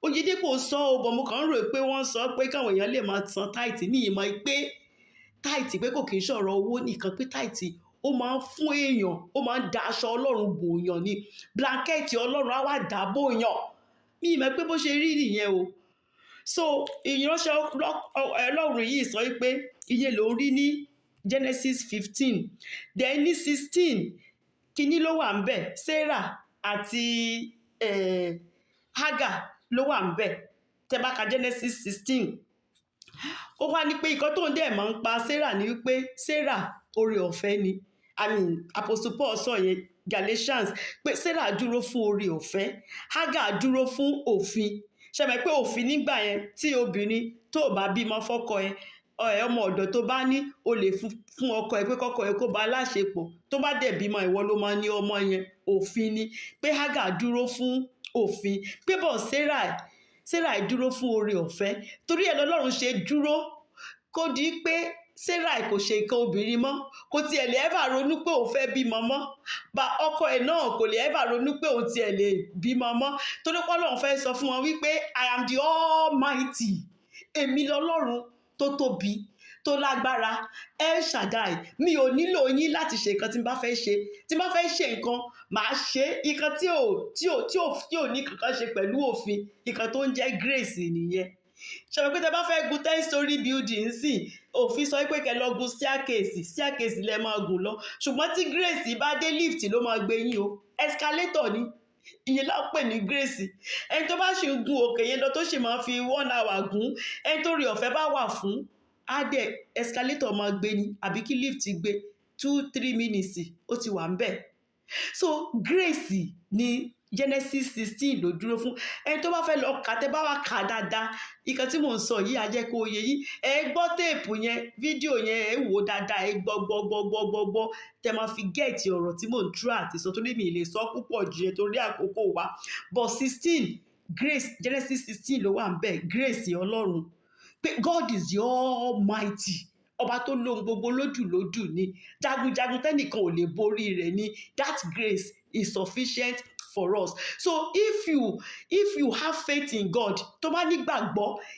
Oyèdépò sọ o, bọ̀ mo kàn ń rò pé wọ́n sọ pé káwọn èèyàn lè máa san táìtì ní ìmọ̀ pé táìtì pé kò kì í ṣọ̀rọ̀ owó nìkan, pé táìtì ó máa ń fún èèyàn, ó máa ń da aṣọ ọlọ́run bòyàn ni, blanketi ọlọ́run á wá dà bòyàn. Mi ìmọ̀ pé bó ṣe rí nìyẹn o. So ìránṣẹ́ ọlọ́run yìí sọ pé iye ló ń rí ní Genesis 15, then ní 16 kíní ló wà ń bẹ̀, Sarah àti Hagar ló wà ń bẹ̀. Tẹ́ bá ka Genesis 16 ó wá ní pé nǹkan tó ń dẹ̀ máa ń pa Sarah ni wípé Sarah oore ọ̀fẹ́ ni. Apostle Paul sọ yẹn Galatians pé Sarah dúró fún oore ọ̀fẹ́, Hagar dúró fún òfin. Ṣé mọ̀ pé òfin nígbà yẹn tí obìnrin tó bá bímọ fọ́kọ ẹ, ọmọ ọ̀dọ̀ tó bá ní o lè fún ọkọ ẹ pé kọ́kọ ẹ kó bá láṣepọ̀, tó bá dẹ̀ bímọ ìwọ ló máa ní ọmọ yẹn. Òfin ni pé Hagar dúró fún òfin, pé bọ̀ Sarah dúró fún oore ọ̀fẹ́. Torí ẹ̀ lọ́lọ́run ṣe dúró kó di pé Sarah kò ṣe nǹkan obìnrin mọ́, kò tiẹ̀ lè ever ronú pé òun fẹ́ bímọ mọ́. Bá ọkọ ẹ̀ náà kò lè ever ronú pé òun tiẹ̀ lè bímọ mọ́. Torí pé Ọlọ́run fẹ́ sọ fún wọn wípé I am the Almighty. Èmi lọ́lọ́run tó tóbi, tó lágbára, El Shaddai. Mi ò nílò yín láti ṣe nǹkan tí n bá fẹ́ ṣe. Tí n bá fẹ́ ṣe nǹkan, màá ṣe nǹkan tí ò ní kankan ṣe pẹ̀lú òfin. Nǹkan tó ń jẹ́ grace nìyẹn. Ṣé o pé tẹ́ bá fẹ́ gun 10-story building sí, òfin sọ pé kẹ́ lọ gun staircase lẹ máa gùn lọ. Ṣùgbọ́n tí grace bá dé, lift ló máa gbé yín o. Escalator ni ìyẹn la pè ní grace. Ẹni tó bá ṣe ń gun òkè yẹn lọ tó ṣe máa fi 1 hour gùn, ẹni tó rí ọ̀fẹ́ bá wà fún á dẹ̀ escalator máa gbé ni àbí kí lift gbé 2-3 minutes ó ti wà ń bẹ̀. So grace ni Genesis 16 ló dúró fún. Ẹni tó bá fẹ́ lọ kà, tẹ́ bá wá kà dáadáa, nǹkan tí mò ń sọ yìí á jẹ́ kó yé yín. Ẹ gbọ́ téèpù yẹn, fídíò yẹn, ẹ wò dáadáa, ẹ gbọ́ tẹ́ máa fi gẹ̀ẹ́tì ọ̀rọ̀ tí mò ń tú àti sọ torí mi lè sọ púpọ̀ jù yẹn torí àkókò wa. But 16 grace, Genesis 16 ló wà ń bẹ̀, grace ọlọ́run. Pé God is the Almighty. Ọba tó lóhun gbogbo lódùlódù ni, jagunjagun tẹ́nìkan ò lè borí rẹ̀ ni. That grace is sufficient for us. So if you have faith in God, tó bá ní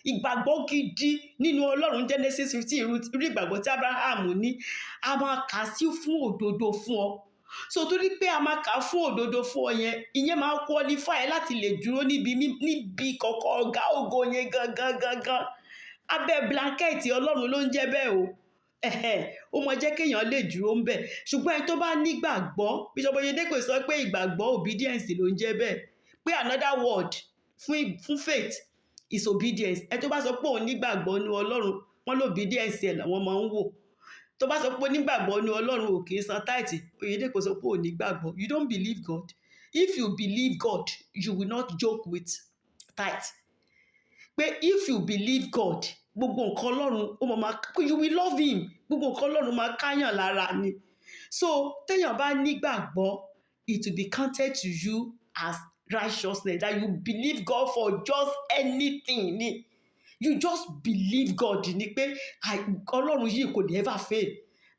ìgbàgbọ́ gidi nínú Ọlọ́run, Genesis 15 irú ìgbàgbọ́ tí Abraham ní, a máa kà sí fún òdodo fún ọ. So torí pé a máa kà fún òdodo fún ọ yẹn, ìyẹn máa qualify láti lè dúró níbi kọ̀kọ̀ ọ̀gá ògo yẹn gangan. Abẹ́ blanket Ọlọ́run ló ń jẹ́ bẹ́ẹ̀ o. Ó mọ jẹ́ kéèyàn lè dúró ń bẹ̀. Ṣùgbọ́n ẹni tó bá nígbàgbọ́, Bishop Oyèdépò sọ pé ìgbàgbọ́ obedience ló ń jẹ́ bẹ́ẹ̀. Pé another word fún faith is obedience. Ẹni tó bá sọ pé òun nígbàgbọ́ ní Ọlọ́run, wọ́n lò obedience ẹ̀ làwọn máa ń wò. Tó bá sọ pé nígbàgbọ́ ní Ọlọ́run ò kì í san tithe, Oyèdépò sọ pé òun nígbàgbọ́. You don't believe God. If you believe God, you will not joke with tithe. Pé if you believe God, gbogbo nǹkan Ọlọ́run ó máa you will love him. gbogbo nǹkan Ọlọ́run máa káyàn lára ni. So téèyàn bá nígbàgbọ́, it will be counted to you as righteousness, that you believe God for just anything ni. You just believe God ni pé Ọlọ́run yìí kò ní ever fail.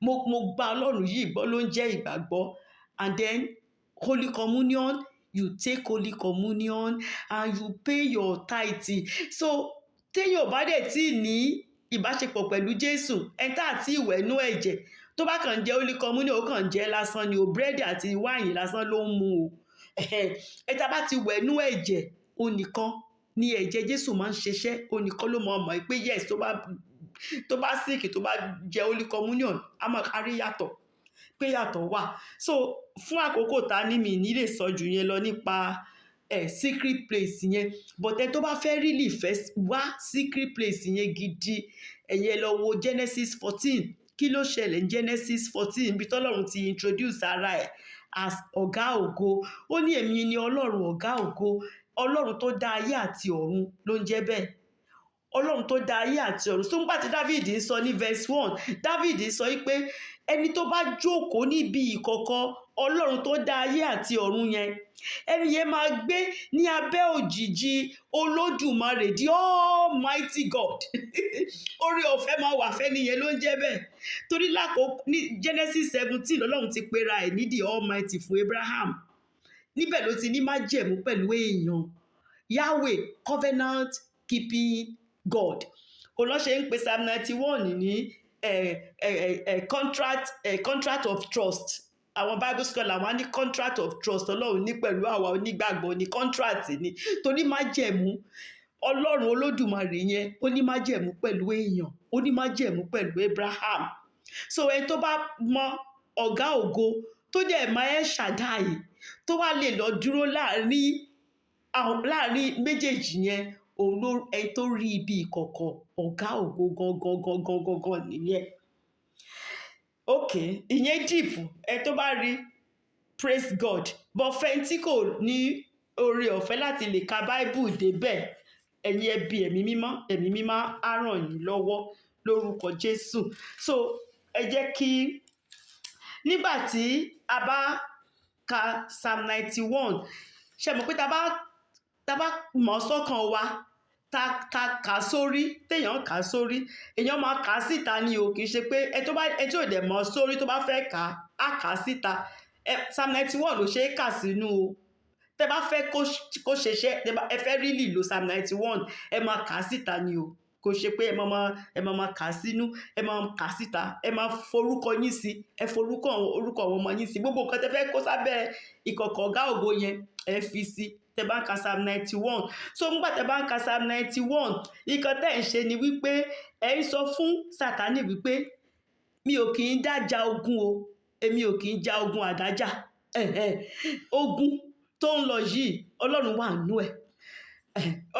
Mo gba Ọlọ́run yìí gbọ́ ló ń jẹ́ ìgbàgbọ́. And then Holy Communion, you take Holy Communion and you pay your tithe. So téèyàn bá dẹ̀ tí ní ìbáṣepọ̀ pẹ̀lú Jésù, ẹni tá àti ìwẹ̀nú ẹ̀jẹ̀ tó bá kàn jẹ́ Holy Communion, ó kàn jẹ́ lásán ni o, búrẹ́dì àti wáìnì lásán ló ń mu o. Ẹ tá bá ti wẹ̀nú ẹ̀jẹ̀, ó nìkan ni ẹ̀jẹ̀ Jésù máa ń ṣiṣẹ́, ó nìkan ló mọ̀ pé yes, tó bá sick, tó bá jẹ Holy Communion, a máa kárí yàtọ̀, pé yàtọ̀ wà. So fún àkókò ta ní mi ní lè sọ jù yẹn lọ nípa secret place yẹn, but ẹ tó bá fẹ́ really fẹ́ wá secret place yẹn gidi, ẹ̀yẹ lọ wo Genesis 14. Kí ló ṣẹlẹ̀ ní Genesis 14 ibi tọ́lọ́run ti introduce ara ẹ̀ as ọ̀gá ògo. Ó ní èmi ni Ọlọ́run ọ̀gá ògo, Ọlọ́run tó dá ayé àti ọ̀run ló ń jẹ́ bẹ́ẹ̀. Ọlọ́run tó dá ayé àti ọ̀run. So nígbà tí David ń sọ ní verse 1, David sọ pé ẹni tó bá jókòó níbi ìkọ̀kọ̀ Ọlọ́run tó dá ayé àti ọ̀run yẹn, ẹni yẹn máa gbé ní abẹ́ òjìji Olódùmarè, the Almighty God. Oore ọ̀fẹ́ máa wà fẹ́ni yẹn ló ń jẹ́ bẹ́ẹ̀. Torí lákòókò ní Genesis 17 Ọlọ́run ti pera ẹ̀ ní the Almighty fún Abraham. Níbẹ̀ ló ti ní májẹ̀mú pẹ̀lú èèyàn. Yahweh, covenant keeping God. Olóṣè ń pe Psalm 91 ní contract of trust. Àwọn Bible scholar wọ́n á ní contract of trust Ọlọ́run ní pẹ̀lú àwa onígbàgbọ́ ní contract ni. Torí májẹ̀mú Ọlọ́run Olódùmarè yẹn, ó ní májẹ̀mú pẹ̀lú èèyàn, ó ní májẹ̀mú pẹ̀lú Abraham. So ẹni tó bá mọ ọ̀gá ògo tó dẹ̀ mọ El Shaddai, tó wá lè lọ dúró láàrin méjèèjì yẹn, òun ló ẹni tó rí ibi ìkọ̀kọ̀ ọ̀gá ògo gangan nìyẹn. Okay, ìyẹn dìbò ẹ tó bá rí, praise God. But fẹ́ni tí kò ní oore ọ̀fẹ́ láti lè ka Bible débẹ̀, ẹ̀yin ẹbí ẹ̀mí mímọ́ á ràn yín lọ́wọ́ lórúkọ Jésù. So ẹ jẹ́ kí nígbà tí a bá ka Psalm 91, ṣe mọ̀ pé tá bá mọ̀ sọ́kàn wa, ta kà sórí, téèyàn kà sórí, èèyàn máa kà síta ni o, kì í ṣe pé ẹ tí ò dẹ̀ mọ̀ sórí tó bá fẹ́ kà á kà síta. Psalm 91 ló ṣe é kà sínú o. Tẹ bá fẹ́ kó ṣeṣẹ́, ẹ fẹ́ really lo Psalm 91, ẹ máa kà síta ni o. Kò ṣe pé ẹ máa kà sínú, ẹ máa kà síta, ẹ máa forúkọ yín sí, ẹ forúkọ orúkọ àwọn ọmọ yín sí. Gbogbo nǹkan tẹ fẹ́ kó sábẹ́ ìkọ̀kọ̀ ọ̀gá ògo yẹn, ẹ fi sí. Tẹ bá ń ka Psalm 91. So nígbà tẹ bá ń ka Psalm 91, nǹkan tẹ́ ń ṣe ni wípé ẹ ń sọ fún Sátánì wípé mi ò kì í dájà ogun o, èmi ò kì í ja ogun àdájà. Ogun tó ń lọ yìí, Ọlọ́run wà nínú ẹ̀.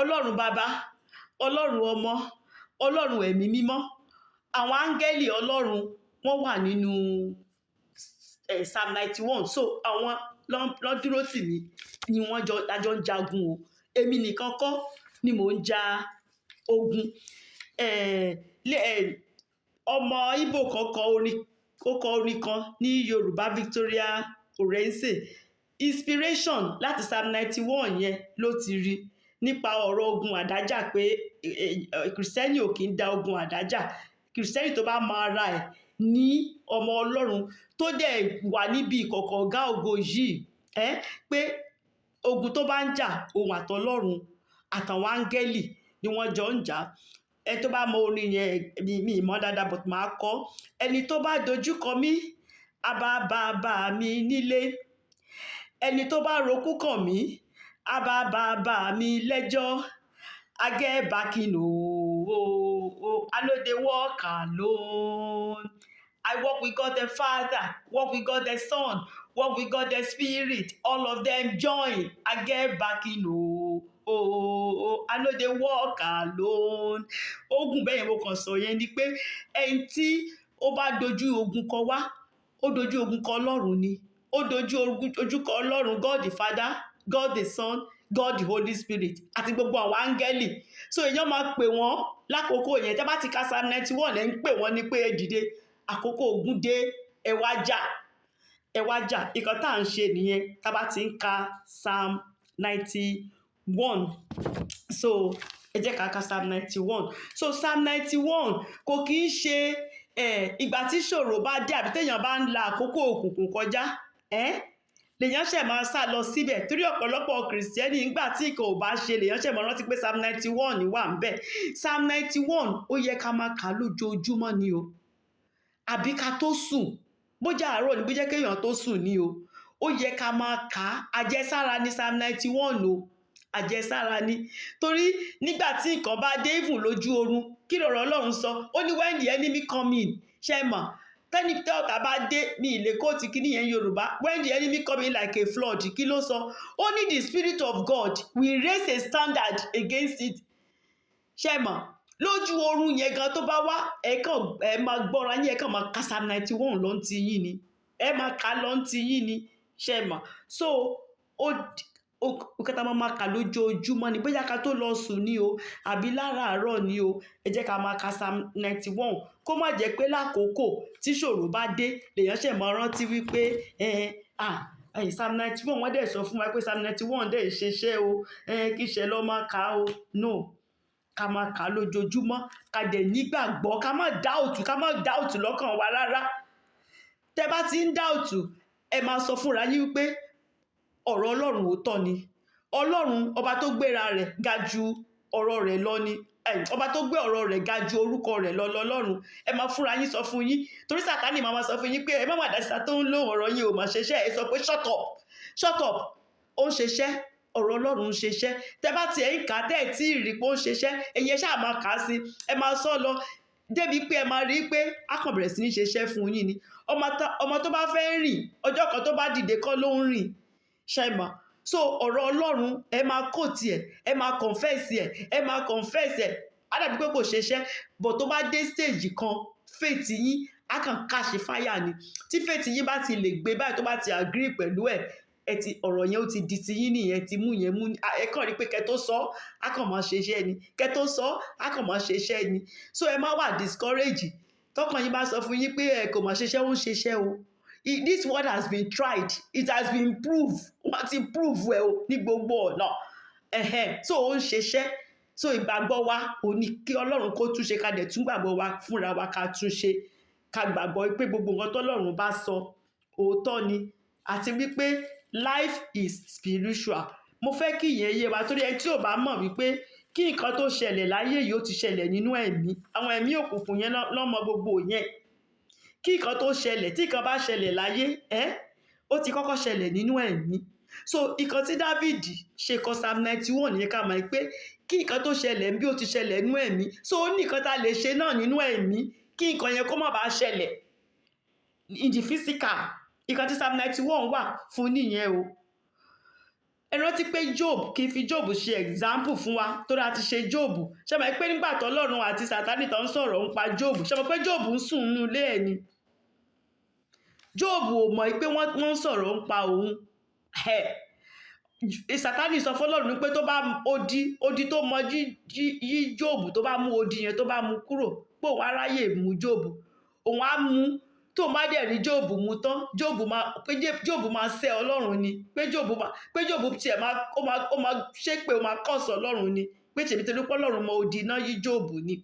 Ọlọ́run Baba, Ọlọ́run Ọmọ, Ọlọ́run Ẹ̀mí Mímọ́, àwọn áńgẹ́lì Ọlọ́run wọ́n wà nínú Psalm 91. So àwọn lọ́ dúró tì mí ni wọ́n jọ ń jagun o. Èmi nìkan kọ́ ni mò ń ja ogun. Ọmọ Ìgbò kan kọ orin kan ní Yorùbá, Victoria Orense. Inspiration láti Psalm 91 yẹn ló ti rí nípa ọ̀rọ̀ ogun àdájà, pé Kìrìsìtẹ́nì ò kì í da ogun àdájà. Kìrìsìtẹ́nì tó bá mọ ara ẹ̀ ní ọmọ Ọlọ́run tó dẹ̀ wà níbi ìkọ̀kọ̀ ọ̀gá ògo yìí, pé ogun tó bá ń jà, òun àtọlọ́run àtàwọn áńgẹ́lì ni wọ́n jọ ń jà. Ẹ tó bá mọ orin yẹn, mi mọ̀ dáadáa but máa kọ. Ẹni tó bá dojúkọ mí, á bá bàbá mi nílé. Ẹni tó bá rokú kàn mí, á bá bàbá mi lẹ́jọ́. I get backing, oh, I no dey walk alone. I walk with God the Father, walk with God the Son, walk with God the Spirit. All of them join. I get backing, oh, I no dey walk alone. Ogun bẹ́ẹ̀ yẹn mo kàn sọ yẹn ni pé ẹni tí ó bá dojú ogun kọ wá, ó dojú ogun kọ Ọlọ́run ni. Ó dojú ogun kọ Ọlọ́run, God the Father, God the Son, God the Holy Spirit, àti gbogbo àwọn áńgẹ́lì. So èèyàn máa pè wọ́n lákòókò yẹn. Tẹ́ bá ti ka Psalm 91, ẹ̀ ń pè wọ́n ní pé ẹ dìde. àkókò ogun dé, ẹ wá jà. Nǹkan tá à ń ṣe nìyẹn tá bá ti ń ka Psalm 91. So ẹ jẹ́ ká ka Psalm 91. So Psalm 91 kò kì í ṣe ìgbà tí ìṣòro bá dé àbí téèyàn bá ń la àkókò òkùnkùn kọjá lèèyàn ṣẹ̀ máa sá lọ síbẹ̀, torí ọ̀pọ̀lọpọ̀ kìrìsìtẹ́nì nígbà tí nǹkan ò bá ṣe lèèyàn ṣẹ̀ máa rántí pé Psalm 91 wà ń bẹ̀. Psalm 91 ó yẹ ká máa kà á lójoojúmọ́ ni o, àbí ká tó sùn, bójá àárọ̀ ni bójá kéèyàn tó sùn ni o, ó yẹ ká máa kà á. Àjẹsára ni Psalm 91 o, àjẹsára ni, torí nígbà tí nǹkan bá dé even lójú oorun, kí lọ̀rọ̀ Ọlọ́run sọ? Ó ní when the enemy come in, ṣe mọ̀ tẹ́ni tẹ́ ọ̀tá bá dé ní ilé kóòtù kí nìyẹn Yorùbá, when the enemy come in like a flood, kí ló sọ? Ó ní the spirit of God will raise a standard against it. Ṣe mọ̀ lójú oorun yẹn gan tó bá wá ẹ máa gbọ́ra yín, ẹ kàn máa ka Psalm 91 ló ń ti yín ni, ẹ máa ka ló ń ti yín ni. Ṣe mọ̀ so òkúta máa kà lójoojúmọ́ ni, bóyá ká tó lọ sùn ni o àbí láràárọ̀ ni o, ẹ jẹ́ ká máa ka Psalm 91 kó má jẹ́ pé lákòókò tí ìṣòro bá dé lèèyàn ṣẹ̀ máa rántí wípé Psalm 91 wọ́n dẹ̀ sọ fún wa pé Psalm 91 dẹ̀ ṣeṣẹ́ o, kí ṣe lọ́ máa kà o. No, ká máa kà lójoojúmọ́, ká dẹ̀ nígbàgbọ́, ká má dáùtù lọ́kàn wa rárá. Tẹ́ bá ti ń dáùtù, ẹ máa sọ fúnra yín wípé ọ̀rọ̀ Ọlọ́run òótọ́ ni. Ọlọ́run ọba tó gbéra rẹ̀ ga ju ọ̀rọ̀ rẹ̀ lọ ni, ọba tó gbé ọ̀rọ̀ rẹ̀ ga ju orúkọ rẹ̀ lọ lọ́lọ́run. Ẹ máa fúnra yín sọ fún yín, torí Sátánì máa sọ fún yín pé ẹ má má dásíta tó ń lo ọ̀rọ̀ yín ò máa ṣeṣẹ́, ẹ sọ pé shut up, ó ń ṣeṣẹ́, ọ̀rọ̀ Ọlọ́run ń ṣeṣẹ́. Tẹ́ bá tiẹ̀ ń kà á tẹ́ ẹ̀ tí ì rí pé ó ń ṣeṣẹ́, ẹ̀yin ṣáà máa kà á sí, ẹ máa sọ lọ débi pé ẹ máa rí pé á kàn bẹ̀rẹ̀ sí ní ṣeṣẹ́ fún yín ni. Ọmọ tó bá fẹ́ rìn, ọjọ́ kan tó bá dìde kọ́ ló ń rìn. Ṣe mọ̀ so ọ̀rọ̀ Ọlọ́run ẹ máa quote ẹ̀, ẹ máa confess ẹ̀, á dàbí pé kò ṣeṣẹ́, but tó bá dé stage kan faith yín á kàn káṣe fáyà ni. Tí faith yín bá ti lè gbé báyìí, tó bá ti agree pẹ̀lú ọ̀rọ̀ yẹn ó ti di ti yín nìyẹn, ti mú yẹn mú, ẹ kàn rí pé kẹ́ tó sọ á kàn máa ṣeṣẹ́ ni, kẹ́ tó sọ á kàn máa ṣeṣẹ́ ni. So ẹ má wà discourage tọkàn yín bá sọ fún yín pé ẹ kò máa ṣeṣẹ́, ó ń ṣeṣẹ́ o. This word has been tried, it has been proved, wọ́n ti prove ẹ o ní gbogbo ọ̀nà. So ó ń ṣeṣẹ́. So ìgbàgbọ́ wa ò ní kí Ọlọ́run kó túnṣe, ká dẹ̀ tún gbàgbọ́ wa fúnra wa ká túnṣe, ká gbàgbọ́ pé gbogbo nǹkan tọ́lọ́run bá sọ òótọ́ ni, àti wípé life is spiritual. Mo fẹ́ kí ìyẹn yé wa, torí ẹni tí ò bá mọ̀ wípé kí nǹkan tó ṣẹlẹ̀ láyé yìí ó ti ṣẹlẹ̀ nínú ẹ̀mí, àwọn ẹ̀mí òkùnkùn yẹn lọ́mọ gbogbo yẹn. Kí nǹkan tó ṣẹlẹ̀, tí nǹkan bá ṣẹlẹ̀ láyé ó ti kọ́kọ́ ṣẹlẹ̀ nínú ẹ̀mí. So nǹkan tí Dáfídì ṣe kọ Psalm 91 yẹn ká mọ̀ pé kí nǹkan tó ṣẹlẹ̀ bí ó ti ṣẹlẹ̀ nínú ẹ̀mí, so ó ní nǹkan tá lè ṣe náà nínú ẹ̀mí kí nǹkan yẹn kó má bàa ṣẹlẹ̀ in the physical. Nǹkan tí Psalm 91 wà fún nìyẹn o. Ẹ rántí pé Job, kí n fi Job ṣe example fún wa, torí a ti ṣe Job. Ṣé mọ̀ pé nígbà tó Ọlọ́run àti Sátánì tó ń sọ̀rọ̀ ń pa Job, ṣé mọ̀ pé Job ń sùn nínú ilé ẹ̀ ni? Job ò mọ̀ pé wọ́n ń sọ̀rọ̀ ń pa òun. Sátánì sọ fún Ọlọ́run pé tó bá odi tó mọ yí Job, tó bá mú odi yẹn tó bá mú kúrò, pé òun aráyè mú Job, òun á mú, tó má dẹ̀ rí Job mú tán, Job máa sẹ́ Ọlọ́run ni, pé Job tiẹ̀ ó máa ṣépè, ó máa kọ́sọ̀ Ọlọ́run ni, pé ṣèbí torí pé Ọlọ́run mọ odi náà yí Job ni.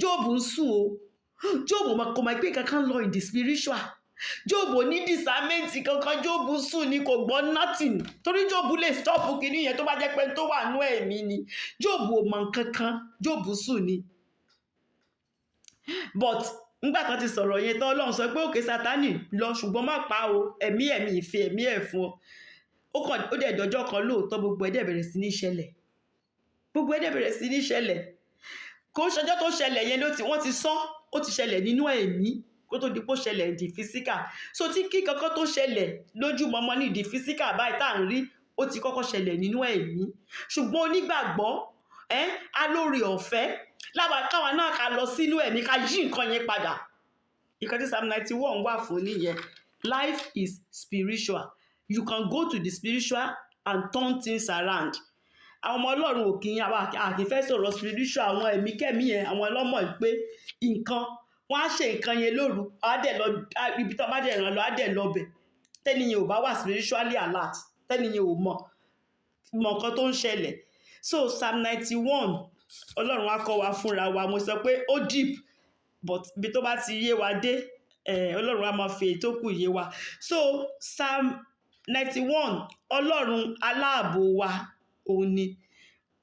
Job ń sùn o. Job kò mọ̀ pé kankan lọ in the spiritual. Job ò ní discernment kankan, Job sùn ni, kò gbọ́ nothing, torí Job lè stop kìíní yẹn tó bá jẹ́ pé tó wà nú ẹ̀mí ni. Job ò mọ̀ kankan, Job sùn ni. But nígbà kan ti sọ̀rọ̀ yẹn tán, Ọlọ́run sọ pé òkè Sátánì lọ, ṣùgbọ́n má pa o, ẹ̀mí ìfẹ́ ẹ̀mí ẹ̀ fún ọ. Ó dẹ̀ dọjọ́ kan lóòótọ́, gbogbo ẹ̀ dẹ̀ bẹ̀rẹ̀ sí ní ṣẹlẹ̀. Kò ṣọjọ́ tó ṣẹlẹ̀ yẹn wọ́n ti sọ, ó ti ṣẹlẹ̀ nínú ẹ̀mí kó tó di pé ó ṣẹlẹ̀ ní physical. So tí kí kankan tó ṣẹlẹ̀ lójú mọ́mọ́ ní di physical báyìí tá à ń rí, ó ti kọ́kọ́ ṣẹlẹ̀ nínú ẹ̀mí. Ṣùgbọ́n onígbàgbọ́ á lórí ọ̀fẹ́ káwa náà ká lọ sínú ẹ̀mí, ká yí nǹkan yẹn padà. Nǹkan tí Psalm 91 wà fún nìyẹn. Life is spiritual. You can go to the spiritual and turn things around. Àwọn ọmọ Ọlọ́run ò kí àkífẹ́ sọ̀rọ̀ spiritual, àwọn ẹ̀mí kẹ́mí yẹn, àwọn ọlọ́mọ pé nǹkan wọ́n á ṣe nǹkan yẹn lóru ibi tó bá dẹ̀ ràn lọ á dẹ̀ lọ bẹ̀ tẹ́niyẹn ò bá wà spiritually alert tẹ́niyẹn ò mọ̀ nǹkan tó ń ṣẹlẹ̀. So Psalm 91 Ọlọ́run á kọ́ wa fúnra wa, mo sọ pé ó deep but ibi tó bá ti yé wa dé Ọlọ́run á máa fi èyí tó kù yé wa. So Psalm 91 Ọlọ́run aláàbò wa òun ni.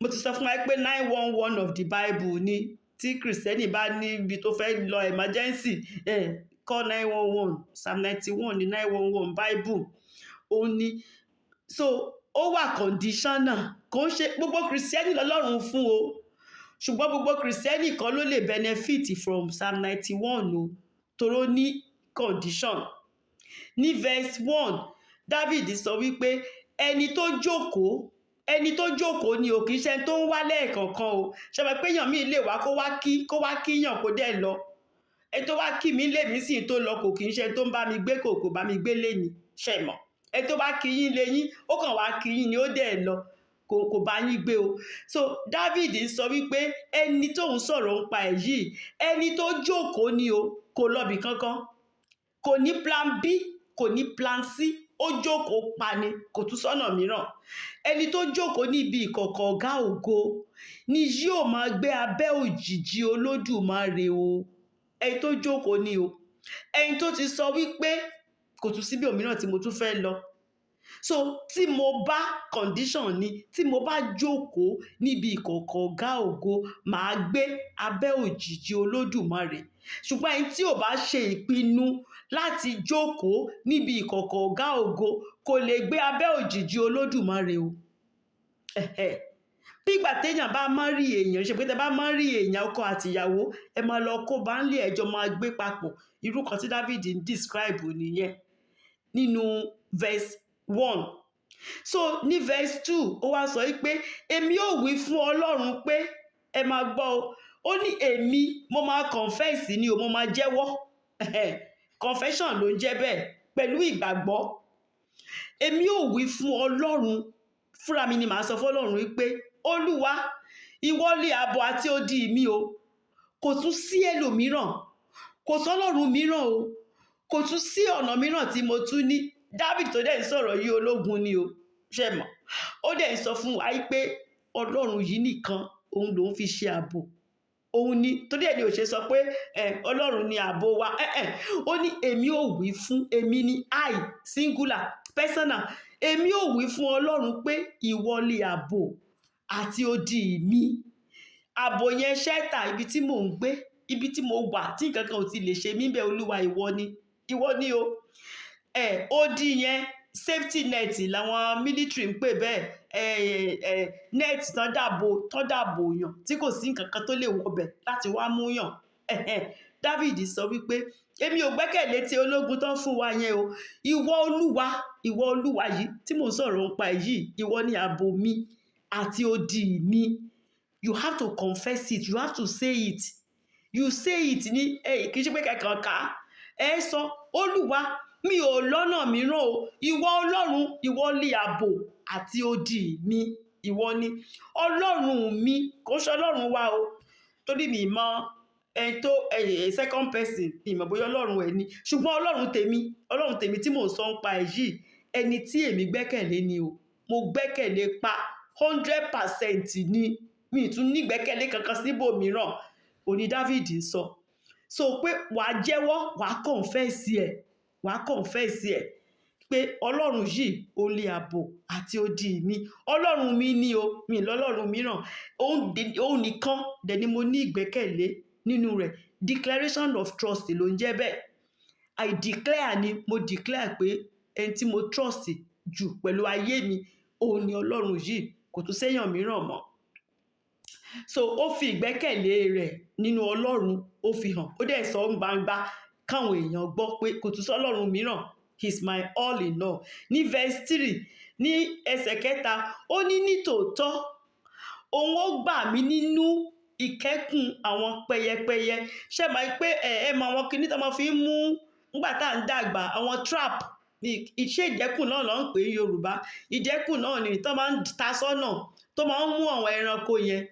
Mo ti sọ fún wa pé 911 of the Bible ni. Tí kìrìsìtẹ́nì bá ní ibi tó fẹ́ lọ emergency call 911. Psalm 91 ní 911 Bible òun ni. So ó wà conditional, kò ń ṣe gbogbo kìrìsìtẹ́nì lọ́lọ́run fún o, ṣùgbọ́n gbogbo kìrìsìtẹ́nì kan ló lè benefit from Psalm 91 o, toró ní condition. Ní verse 1 David sọ wípé ẹni tó jókòó ni o, kì í ṣe tó ń wá lẹ́ẹ̀kọ̀ọ̀kan o. Ṣé mọ̀ pé èèyàn míì lè wá kó wá kíyàn kó dẹ̀ lọ. Ẹni tó wá kí mi lé mi sì tó lọ kò kì í ṣe tó ń bá mi gbé kò bá mi gbé lẹ́ni. Ṣé mọ̀ ẹni tó bá kí yín lé yín ó kàn wá kí yín ni ó dẹ̀ lọ kò bá yín gbé o. So David sọ wípé ẹni tó ń sọ̀rọ̀ ń pa ẹ̀ yìí ẹni tó jókòó ni o, kò lọ́bì kankan, kò ní plan B, kò ní plan C, ó jókòó pa ni, kò tún sọ́nà mìíràn. Ẹni tó jókòó níbi ìkọ̀kọ̀ ọ̀gá ògo ni yóò máa gbé abẹ́ òjìji Olódùmarè o. Ẹni tó jókòó ni o, ẹni tó ti sọ wípé kò tún síbi òmíràn tí mo tún fẹ́ lọ. So tí mo bá condition ni, tí mo bá jókòó níbi ìkọ̀kọ̀ ọ̀gá ògo màá gbé abẹ́ òjìji Olódùmarè. Ṣùgbọ́n ẹni tí ò bá ṣe ìpinnu láti jókòó níbi ìkọ̀kọ̀ ọ̀gá ògo kò lè gbé abẹ́ òjìji Olódùmarè o. Bí ìgbà téèyàn bá marry èèyàn, ṣe pé tẹ bá marry èèyàn ọkọ àti ìyàwó ẹ máa lọ kó bá ń lé ẹjọ́ máa gbé papọ̀. Irú kan tí David ń describe nìyẹn nínú verse 1. So ní verse 2 ó wá sọ pé èmi ò wí fún Ọlọ́run pé ẹ máa gbọ́ o, ó ní èmi mo máa confess ni o, mo máa jẹ́wọ́. Confession ló ń jẹ́ bẹ́ẹ̀ pẹ̀lú ìgbàgbọ́. Èmi ò wí fún Ọlọ́run, fúnra mi ni màá sọ fún Ọlọ́run wípé Olúwa ìwọ ni ààbò àti odi mi o, kò tún sí ẹlòmíràn, kò sọ́lọ́run mìíràn o, kò tún sí ọ̀nà mìíràn tí mo tún ní. David tó dẹ̀ ń sọ̀rọ̀ yìí ológun ni o, ṣé mọ̀, ó dẹ̀ ń sọ fún wa pé Ọlọ́run yìí nìkan òun lòun fi ṣe ààbò òun ni. Torí ẹ̀ ni ò ṣe sọ pé Ọlọ́run ni ààbò wa. Ó ní èmi ò wí fún, èmi ni I singular personal, èmi ò wí fún Ọlọ́run pé ìwọ ni ààbò àti odi mi. Ààbò yẹn shelter, ibi tí mò ń gbé, ibi tí mo wà tí nǹkan kan ò ti lè ṣe mí bẹ́ẹ̀. Olúwa ìwọ ni o. Odi yẹn safety net làwọn military ń pè bẹ́ẹ̀. Net tán dàbò yàn tí kò sí nǹkan kan tó lè wọbẹ̀ láti wá mú yàn. David sọ wípé èmi ò gbẹ́kẹ̀lé ti ológun tán fún wa yẹn o. Ìwọ Olúwa yìí tí mò ń sọ̀rọ̀ nípa yìí, ìwọ ni ààbò mi àti odi mi. You have to confess it, you have to say it. You say it ní kì í ṣe pé kẹ̀kàn ká ẹ sọ Olúwa mi ò lọ́nà mìíràn o, ìwọ Ọlọ́run ìwọ ni ààbò àti odi mi, ìwọ ni Ọlọ́run mi, kò ṣe Ọlọ́run wa o. Torí mi mọ ẹni tó second person ìmọ̀ bóyá Ọlọ́run ẹ̀ ni, ṣùgbọ́n Ọlọ́run tèmi tí mò ń sọ ń pa ẹ̀ yìí ẹni tí èmi gbẹ́kẹ̀lé ni o. Mo gbẹ́kẹ̀lé pa 100% ni, mi ì tún ní gbẹ́kẹ̀lé kankan síbòmíràn. Òní David sọ so pé wàá jẹ́wọ́, wàá confess ẹ̀ pé Ọlọ́run yìí ó lé ààbò àti odi mi. Ọlọ́run mi ni o, mi lọ́lọ́run mìíràn. Òun nìkan dẹ̀ ni mo ní ìgbẹ́kẹ̀lé nínú rẹ̀. Declaration of trust ló ń jẹ́ bẹ́ẹ̀. I declare ni, mo declare pé ẹni tí mo trust jù pẹ̀lú ayé mi òun ni Ọlọ́run yìí, kò tún séyàn mìíràn mọ́. So ó fi ìgbẹ́kẹ̀lé rẹ̀ nínú Ọlọ́run ó fi hàn, ó dẹ̀ sọ gbangba káwọn èèyàn gbọ́ pé kò tún sọ́lọ́run mìíràn. He's my all in all. Ní verse 3 ní ẹsẹ̀ 3 ó ní nítòótọ́ òun ó gbà mí nínú ìkẹ́kùn àwọn pẹyẹpẹyẹ. Ṣé máa pé mọ àwọn kinní tó máa fi ń mú nígbà tá à ń dàgbà, àwọn trap, iṣẹ́ ìdẹ́kùn náà ló ń pè é Yorùbá. Ìdẹ́kùn náà ni tó máa ń ta sọ́nà tó máa ń mú àwọn ẹranko yẹn.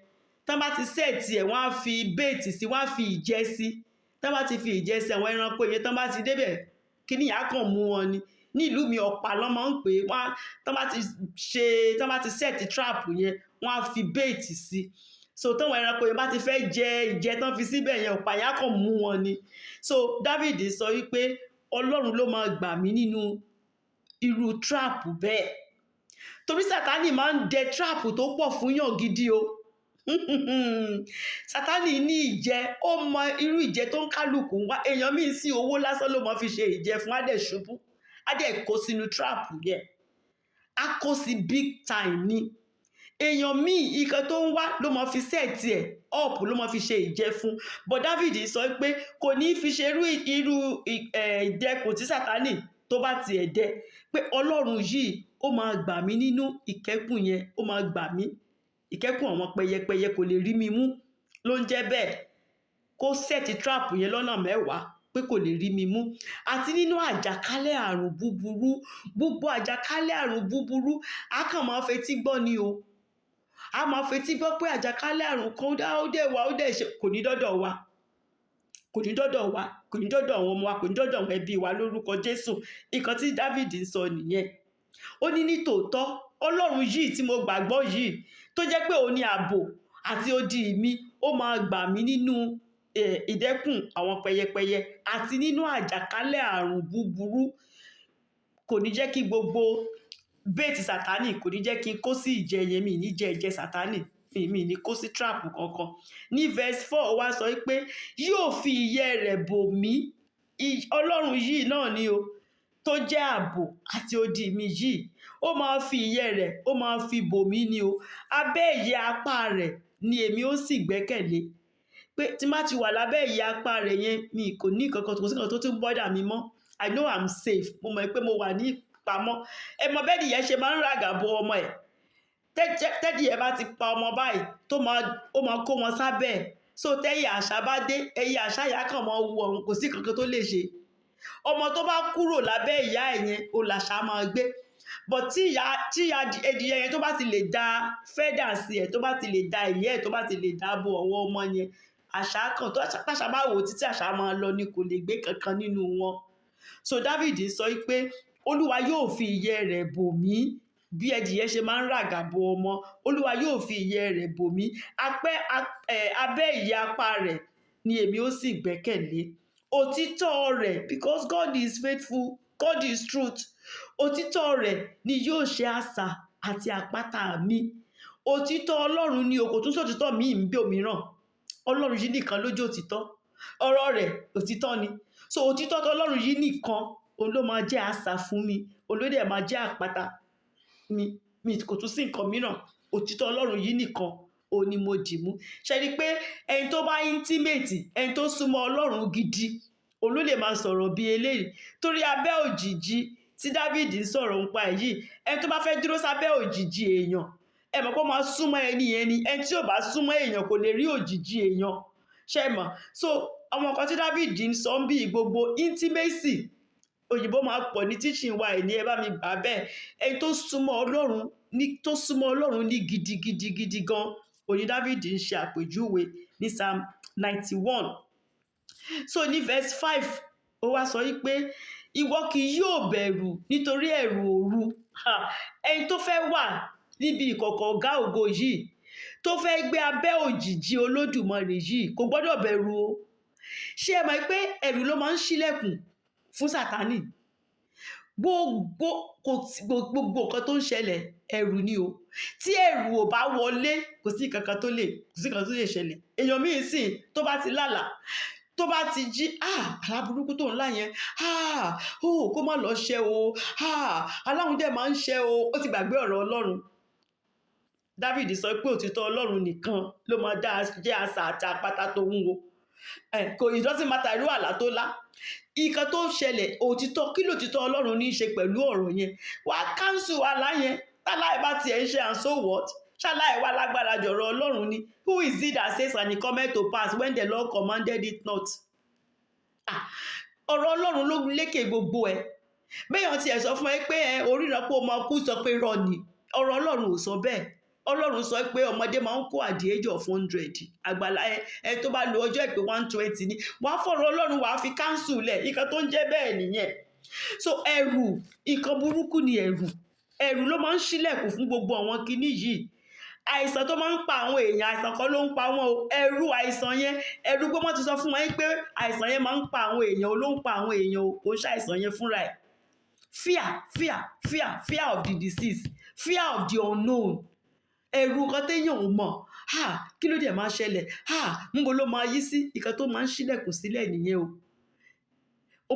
Tán bá ti sẹ́ẹ̀tì ẹ̀ wọ́n á fi bait sí, wọ́n á fi ìjẹ sí, tán bá ti fi ìjẹ sí àwọn ẹranko yẹn tán bá ti débẹ̀ kíní yẹn á kàn mú wọn ni. Ní ìlú mi ọ̀pá lọ́ máa ń pè é, tán bá ti set trap yẹn wọ́n á fi bait sí. So táwọn ẹranko yẹn bá ti fẹ́ jẹ ìjẹ tán fi síbẹ̀ yẹn ọ̀pá yẹn á kàn mú wọn ni. So David sọ wípé Ọlọ́run ló máa gbà mí nínú irú trap bẹ́ẹ̀. Torí Sátánì máa ń dẹ trap tó pọ̀ fún yàn gidi o. Sátánì ní ìjẹ, ó mọ irú ìjẹ tó ń kálukú wá. Èèyàn míì sí owó lásán ló máa fi ṣe ìjẹ fún, á dẹ̀ ṣubú, á dẹ̀ kó sínú trap yẹn, á kó sí big time ni. Èèyàn míì nǹkan tó ń wá ló máa fi set ẹ̀ up, ló máa fi ṣe ìjẹ fún. But David sọ pé kò ní fi ṣe irú ìdẹkùn tí Sátánì tó bá ti ẹ̀ dẹ, pé Ọlọ́run yìí ó máa gbà mí nínú ìkẹ́kùn yẹn, ó máa gbà mí. Ìkẹ́kùn àwọn pẹyẹpẹyẹ kò lè rí mi mú ló ń jẹ́ bẹ́ẹ̀. Kó set trap yẹn lọ́nà 10 pé kò lè rí mi mú. Àti nínú àjàkálẹ̀ àrùn búburú, gbogbo àjàkálẹ̀ àrùn búburú á kàn máa fetí gbọ́ ni o. A máa fetí gbọ́ pé àjàkálẹ̀ àrùn kan ó dẹ̀ wá, ó dẹ̀ ṣe, kò ní dọ́dọ̀ wa, kò ní dọ́dọ̀ wa, kò ní dọ́dọ̀ àwọn ọmọ wa, kò ní dọ́dọ̀ àwọn ẹbí wa lórúkọ Jésù. Nǹkan tí David ń sọ nìyẹn. Ó ní nítòótọ́ Ọlọ́run yìí tí mo gbàgbọ́ yìí, tó jẹ́ pé òun ni ààbò àti odi mi, ó máa gbà mí nínú ìdẹ́kùn àwọn pẹyẹpẹyẹ àti nínú àjàkálẹ̀ àrùn búburú. Kò ní jẹ́ kí gbogbo bait Sátánì, kò ní jẹ́ kí n kó sí ìjẹ yẹn, mi ní jẹ ìjẹ Sátánì, mi ní kó sí trap kankan. Ní verse 4 ó wá sọ pé yóò fi ìyẹ́ rẹ̀ bò mí. Ọlọ́run yìí náà ni o, tó jẹ́ ààbò àti odi mi yìí, ó máa fi ìyẹ́ rẹ̀, ó máa fi bò mí ni o. Abẹ́ ìyẹ́ apá rẹ̀ ni èmi ó sì gbẹ́kẹ̀lé. Pé tí má ti wà lábẹ́ ìyẹ́ apá rẹ̀ yẹn, mi kò ní nǹkan kan, kò sí nǹkan tó tún bọ́dà mi mọ́. I know I'm safe. Mo mọ̀ pé mo wà ní ìpamọ́. Ẹ mọ bẹ́ẹ̀ nìyẹn ṣe máa ń ràgà bo ọmọ ẹ̀. Tẹ́dì ẹ bá ti pa ọmọ báyìí, ó máa kó wọn sábẹ́ ẹ̀. So tẹ́yẹ àṣà bá dé, ẹyẹ àṣà yà kàn máa wu ọ̀run, kò sí kankan tó lè ṣe. Ọmọ tó bá kúrò lábẹ́ ìyá ẹ̀ yẹn, ó làṣà máa gbé. But tí ẹdìyẹ yẹn tó bá ti lè da fẹ́dà sí ẹ̀, tó bá ti lè da ìyẹ́ ẹ̀, tó bá ti lè dáàbò ọwọ́ ọmọ yẹn, àṣà kan tó àṣà bá wò títí àṣà máa lọ ni, kò lè gbé kankan nínú wọn. So David sọ pé Olúwa yóò fi ìyẹ́ rẹ̀ bò mí. Bí ẹdìyẹ ṣe máa ń ràgà bo ọmọ, Olúwa yóò fi ìyẹ́ rẹ̀ bò mí. Abẹ́ ìyẹ́ apá rẹ̀ ni èmi ó sì gbẹ́kẹ̀lé. Òtítọ́ rẹ̀, because God is faithful, God is truth. Òtítọ́ rẹ̀ ni yóò ṣe asà àti àpáta mi. Òtítọ́ Ọlọ́run ni o, kò tún sòtítọ́ mi ń bí òmíràn. Ọlọ́run yìí nìkan ló jẹ́ òtítọ́. Ọ̀rọ̀ rẹ̀ òtítọ́ ni. So òtítọ́ tó Ọlọ́run yìí nìkan, òun ló máa jẹ́ asà fún mi, òun ló dẹ̀ máa jẹ́ àpáta mi, kò tún sí nǹkan mìíràn. Òtítọ́ Ọlọ́run yìí nìkan òun ni mo dì mú. Ṣé rí pé ẹni tó bá intimate, ẹni tó súnmọ́ Ọlọ́run gidi, òun ló lè máa sọ̀rọ̀ bí eléyìí. Torí abẹ́ òjìji tí David ń sọ̀rọ̀ nípa èyí, ẹni tó bá fẹ́ dúró sábẹ́ òjìji èèyàn, ẹ mọ̀ pé ó máa súnmọ́ ẹni yẹn ni. Ẹni tí ò bá súnmọ́ èèyàn kò lè rí òjìji èèyàn. Ṣé mọ̀? So àwọn nǹkan tí David ń sọ bí gbogbo intimacy, òyìnbó máa pọ̀ ní teaching wa ẹ̀ ní ẹ bá mi gbà bẹ́ẹ̀. Ẹni tó súnmọ́ Ọlọ́run ní gidigidi gan, òní David ń ṣe àpèjúwe ní Psalm 91. So ní verse 5 ó wá sọ pé ìwọ kì yóò bẹ̀rù nítorí ẹ̀rù òru. Ẹni tó fẹ́ wà níbi ìkọ̀kọ̀ ọ̀gá ògo yìí, tó fẹ́ gbé abẹ́ òjìji Olódùmarè yìí, kò gbọ́dọ̀ bẹ̀rù o. Ṣé ẹ mọ̀ pé ẹ̀rù ló máa ń ṣílẹ̀kùn fún Sátánì? Gbogbo nǹkan tó ń ṣẹlẹ̀ ẹ̀rù ni o. Tí ẹ̀rù ò bá wọlé, kò sí nǹkan tó lè ṣẹlẹ̀. Èèyàn míì sìn tó bá ti lálàá, tó bá ti jí, àlá burúkú tó ń lá yẹn, kó má lọ ṣẹ o, aláhùn dẹ̀ máa ń ṣẹ o, ó ti gbàgbé ọ̀rọ̀ Ọlọ́run. David sọ pé òtítọ́ Ọlọ́run nìkan ló máa jẹ́ asà àti àpáta tó ń wo. Kò it doesn't matter irú àlá tó lá. Nǹkan tó ṣẹlẹ̀, òtítọ́, kí lòtítọ́ Ọlọ́run ní í ṣe pẹ̀lú ọ̀rọ̀ yẹn? Wà á cancel àlá yẹn. Táláì bá tiẹ̀ ń ṣe and so what? Ṣáláì wá lágbára jọ̀rọ̀ Ọlọ́run ni. Who is it that says and it cometh to pass when the Lord commanded it not? Ọ̀rọ̀ Ọlọ́run ló lékè gbogbo ẹ̀. Béèyàn tiẹ̀ sọ fún ẹ pé oríran pé o máa kú, sọ pé irọ́ ni. Ọ̀rọ̀ Ọlọ́run ò sọ bẹ́ẹ̀. Ọlọ́run sọ pé ọmọdé máa ń kó at the age of 100, àgbàlá ẹ tó bá lo ọjọ́ ìpè 120 ni wàá fọ̀rọ̀ Ọlọ́run wàá fi káńsù lẹ̀, nǹkan tó ń jẹ́ bẹ́ẹ̀ nìyẹn. So ẹ̀rù, nǹkan burúkú ni ẹ̀rù ló máa ń ṣílẹ̀kùn fún gbogbo àwọn kinní yìí. Àìsàn tó máa ń pa àwọn èèyàn, àìsàn kan ló ń pa wọ́n o, ẹ̀rù àìsàn yẹn, ẹ̀rù pé wọ́n ti sọ fún wọn pé àìsàn yẹn máa ń pa àwọn èèyàn, ló ń pa àwọn èèyàn o, kò ń ṣàìsàn yẹn fúnra ẹ̀. Fear of the disease, fear of the unknown. Ẹ̀rù nǹkan téèyàn ò mọ̀, kí ló dẹ̀ máa ṣẹlẹ̀, níbo ló máa yí sí, nǹkan tó máa ń ṣílẹ̀kùn sílẹ̀ nìyẹn o.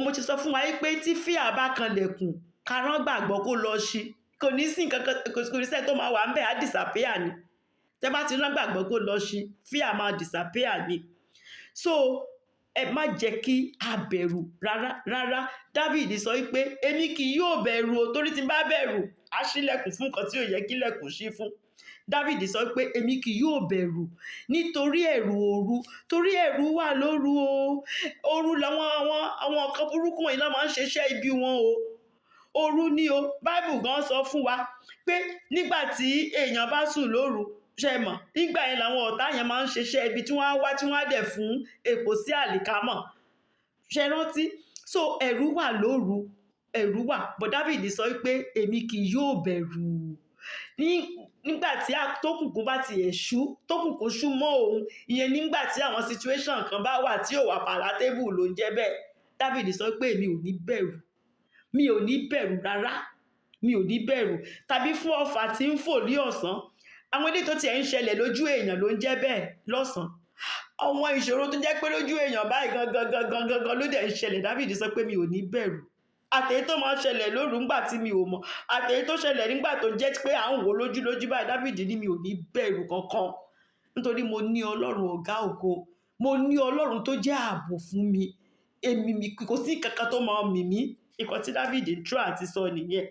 Mo ti sọ fún wa pé tí fear bá kanlẹ̀kùn, karán gbàgbọ́ kó lọ ṣí, kò ní sí nǹkan kan, kò ní sẹ́ni tó máa wà ń bẹ̀, á disappear ni. Tẹ́ bá ti rán gbàgbọ́ kó lọ ṣí, fear máa disappear ni. So ẹ má jẹ́ kí a bẹ̀rù rárá. David sọ pé èmi kì yóò bẹ̀rù o, torí tí n bá bẹ̀rù á ṣílẹ̀kùn fún nǹkan tí ò yẹ kí lẹ̀kùn ṣí fún. David sọ pé èmi kì yóò bẹ̀rù nítorí ẹ̀rù òru, torí ẹ̀rù wà lóru o. Òru àwọn nǹkan burúkú wọ̀nyí náà máa ń ṣiṣẹ́ ibi wọn o. Òru ni o. Bible gan sọ fún wa pé nígbà tí èèyàn bá sùn lóru, ṣe mọ̀, nígbà yẹn làwọn ọ̀tá yẹn máa ń ṣiṣẹ́ ibi tí wọ́n á wá tí wọ́n á dẹ̀ fún epo sí àlìkámọ̀. Ṣé rántí? So ẹ̀rù wà lóru, ẹ̀rù wà. But David sọ pé èmi kì yóò bẹ̀rù. Nígbà tí tókùnkùn bá ti ṣú, tókùnkùn ṣú mọ́ òun, ìyẹn nígbà tí àwọn situation kan bá wà tí ò wà palatable ló ń jẹ́ bẹ́ẹ̀. David sọ pé èmi ò ní bẹ̀rù. Mi ò ní bẹ̀rù rárá. Mi ò ní bẹ̀rù. Tàbí fún ọfà tí ń fò ní ọ̀sán. Àwọn ilé tó ti ẹ̀ ń ṣẹlẹ̀ lójú èèyàn ló ń jẹ́ bẹ́ẹ̀ lọ́sàn-án. Àwọn ìṣòro tó jẹ́ pé lójú èèyàn báyìí gangan ló dẹ̀ ń ṣẹlẹ̀. David sọ pé mi ò ní bẹ̀rù. Àtèyí tó máa ń ṣẹlẹ̀ lóru ńgbà tí mi ò mọ̀, àtèyí tó ṣẹlẹ̀ nígbà tó jẹ́ pé à ń wò lójú báyìí, David ní mi ò ní bẹ̀rù kankan. Nítorí mo ní Ọlọ́run ọ̀gá ògo. Mo ní Ọlọ́run tó jẹ́ ààbò fún mi. Èmi kò sí kankan tó máa mì mí. Nǹkan tí David ń try àti sọ nìyẹn.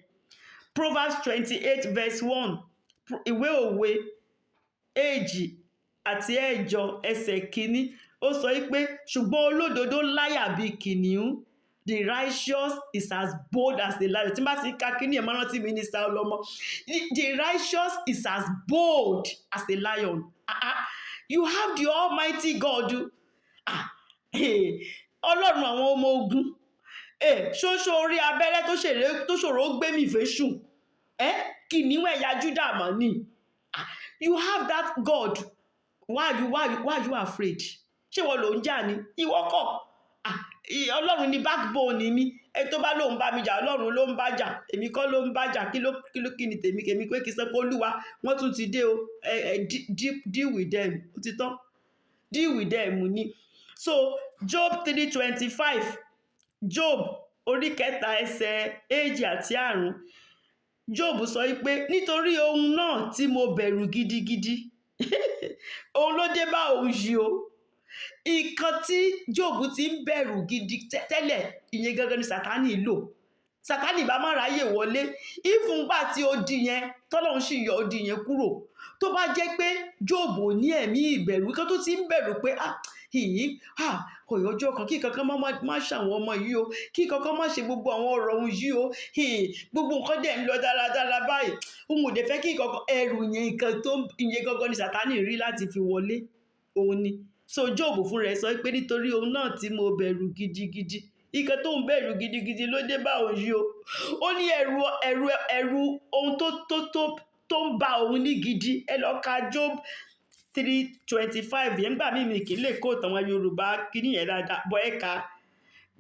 Proverbs 28 verse 1. Ìwé òwe 2:8 ó sọ pé ṣùgbọ́n olódodo láyà bíi kìnìún, the righteous is as bold as a lion. Tí n bá ti ka kíní ẹ̀ máa rántí Minister Ọlọ́mọ. The righteous is as bold as a lion. You have the Almighty God. Ọlọ́run àwọn ọmọ ogun. Ṣoṣo orí abẹ́rẹ́ tó ṣòro ó gbé mi fẹ́ sùn. Kìnìún ẹ̀yà Júdà mọ̀ ni. You have that God. Why are you afraid? Ṣé wọ́n ló ń jà ni? Ìwọ kọ́. Ọlọ́run ni backbone mi. Ẹ tó bá lóun bá mi jà, Ọlọ́run ló ń bá jà. Èmi kọ́ ló ń bá jà. Kí ni tèmi pé kí n sọ pé Olúwa wọ́n tún ti dé o. Deal with them. Ó ti tán. Deal with them ni. So Job 3:25. Job orí 3 ẹsẹ̀ 2 àti 5. Job sọ pé nítorí ohun náà tí mo bẹ̀rù gidigidi. Òun ló dé bá òun yìí o. Nǹkan tí Job ti ń bẹ̀rù gidi tẹ́lẹ̀, ìyẹn gangan ni Sátánì lò. Sátánì bá má ráyè wọlé. Ìfúngbà tí ó di yẹn, tọ́lọ́run sì yọ odi yẹn kúrò. Tó bá jẹ́ pé Job ò ní ẹ̀mí ìbẹ̀rù, nǹkan tó ti ń bẹ̀rù pé ọjọ́ kan kí kankan má ṣàwọn ọmọ yìí o, kí kankan má ṣe gbogbo àwọn ọ̀rọ̀ ohun yìí o, gbogbo nǹkan dẹ̀ ń lọ dáradára báyìí. Òun ò dẹ̀ fẹ́ kí kankan ẹrù yẹn, nǹkan tó ìyẹn gangan ni Sátánì rí láti fi wọlé. Òun ni. So Job fún rẹ̀ sọ pé nítorí ohun náà tí mo bẹ̀rù gidigidi. Nǹkan tó ń bẹ̀rù gidigidi ló dé bá òun yìí o. Ó ní ẹ̀rù ohun tó ń ba òun ní gidi. Ẹ lọ ka Job 3:25 yẹn. Nígbà míì kì í lè kó tàwọn Yorùbá kíní yẹn dáadáa, bọ́ ẹ ka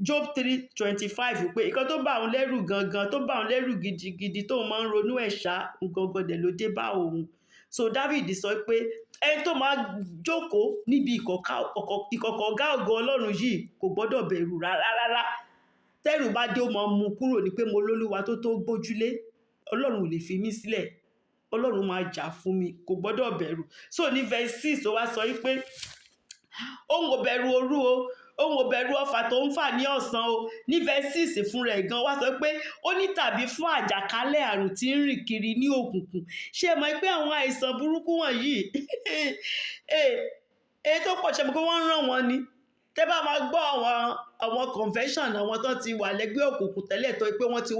Job 3:25 pé nǹkan tó bá òun lẹ́rù gangan, tó bá òun lẹ́rù gidigidi, tó máa ń ronú ẹ̀ṣá gangan dẹ̀ ló dé bá òun. So David sọ pé ẹni tó máa jókòó níbi ìkọ̀kọ̀ ọ̀gá ògo Ọlọ́run yìí kò gbọ́dọ̀ bẹ̀rù rárá. Tẹ́rù bá dé ó máa mú kúrò ní pé mo lólúwa tó gbójúlé. Ọlọ́run ò lè fi mí sílẹ̀. Ọlọ́run máa jà fún mi, kò gbọ́dọ̀ bẹ̀rù. So ní verse 6 ó wá sọ pé òun ò bẹ̀rù òru o, òun ò bẹ̀rù ọfà tó ń fà ní ọ̀sán o. Ní verse 6 fún rẹ̀ gan wá sọ pé ó ní tàbí fún àjàkálẹ̀ àrùn tí ń rìn kiri ní òkùnkùn. Ṣé mọ̀ pé àwọn àìsàn burúkú wọ̀nyí èyí tó pọ̀ ṣe mọ̀ pé wọ́n ń ràn wọ́n ni. Tẹ́ bá máa gbọ́ àwọn confession àwọn tó ti wà lẹ́gbẹ́ òkùnkùn tẹ́lẹ̀ tó pé wọ́n ti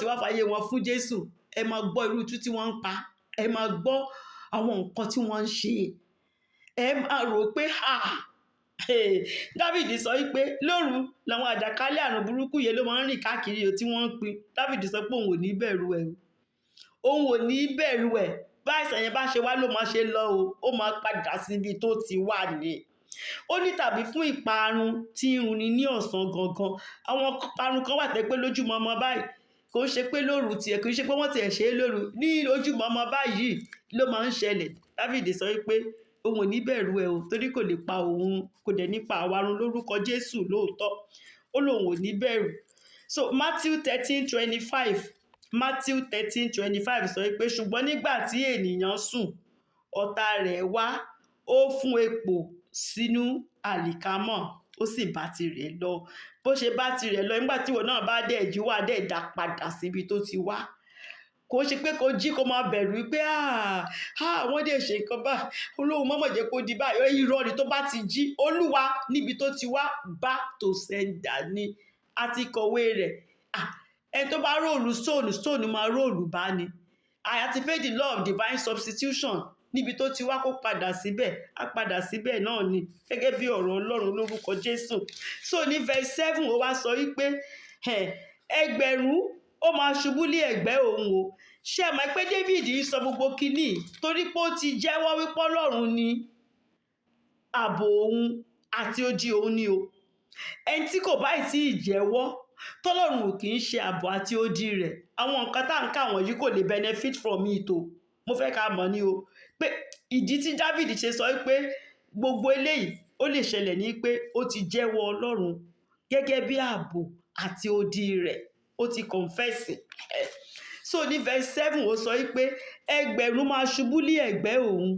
wá fàyè wọn fún Jésù. Ẹ máa gbọ́ irú tú tí wọ́n ń pa. ẹ máa gbọ́ àwọn nǹkan tí wọ́n ń ṣe, ẹ máa rò pé Dáfídì sọ wípé lóru làwọn àjàkálẹ̀ àrùn burúkú yẹn ló máa ń rìn káàkiri tí wọ́n ń pin. Dáfídì sọ pé òun ò ní bẹ̀rù ẹ̀ o, òun ò ní bẹ̀rù ẹ̀, bá àìsàn yẹn bá ṣe wá ló máa ṣe lọ o, ó máa padà síbi tó ti wà ní. Ó ní tàbí fún ìparun tí ń runi ní ọ̀sán gangan. Àwọn ìparun kan wà tẹ́ pé lójúmọmọ báyìí, kò ṣe pé lóru tiẹ̀, kò ṣe pé wọ́n tiẹ̀ ṣe é lóru, ní ojúmọmọ báyìí ló máa ń ṣẹlẹ̀. Dáfídì sọ wípé òun ò ní bẹ̀rù ẹ̀ o, torí kò lè pa òun, kò dẹ̀ ní pa àwa run lórúkọ Jésù lóòótọ́. Ó lóun ò ní bẹ̀rù. So Matthew 13:25 sọ wípé ṣùgbọ́n nígbà tí ènìyàn sùn, ọ̀tá rẹ̀ wá, ó fún epo sínú àlìkámọ̀, ó sì bá tirẹ̀ lọ. Bó ṣe bá tirẹ̀ lọ, nígbà tí ìwọ náà bá dẹ̀ jí wá dẹ̀ dá padà síbi tó ti wá. Kò ṣe pé kò jí kó máa bẹ̀rù wípé wọ́n dẹ̀ ṣe nǹkan báyìí, Olóhun mọ̀mọ̀ jẹ́ kó di báyìí. Irọ́ ni, tó bá ti jí, Olúwa níbi tó ti wá, back to sender ni. A ti kọ̀wé rẹ̀. Ẹni tó bá róòlù stone máa róòlù bá ni. I activate the law of divine substitution. Níbi tó ti wá kó padà síbẹ̀, á padà síbẹ̀ náà ni, gẹ́gẹ́ bí ọ̀rọ̀ Ọlọ́run lórúkọ Jésù. So ní verse 7 ó wá sọ wípé ẹgbẹ̀rún ó máa ṣubú lé ẹ̀gbẹ́ òun o. Ṣé ẹ mọ̀ pé David sọ gbogbo kíní torí pé ó ti jẹ́wọ́ wípé Ọlọ́run ni ààbò òun àti odi òun ni o. Ẹni tí kò bá tí ì jẹ́wọ́ tọ́lọ́run ò kì í ṣe ààbò àti odi rẹ̀, àwọn nǹkan tá à ń kà wọ̀nyí kò lè benefit from it o. Mo fẹ́ ká mọ̀ ní o pé ìdí tí David ṣe sọ pé gbogbo eléyìí ó lè ṣẹlẹ̀ ní pé ó ti jẹ́wọ́ Ọlọ́run gẹ́gẹ́ bí ààbò àti odi rẹ̀, ó ti confess. So ní verse 7 ó sọ pé ẹgbẹ̀rún máa ṣubú lé ẹ̀gbẹ́ òun,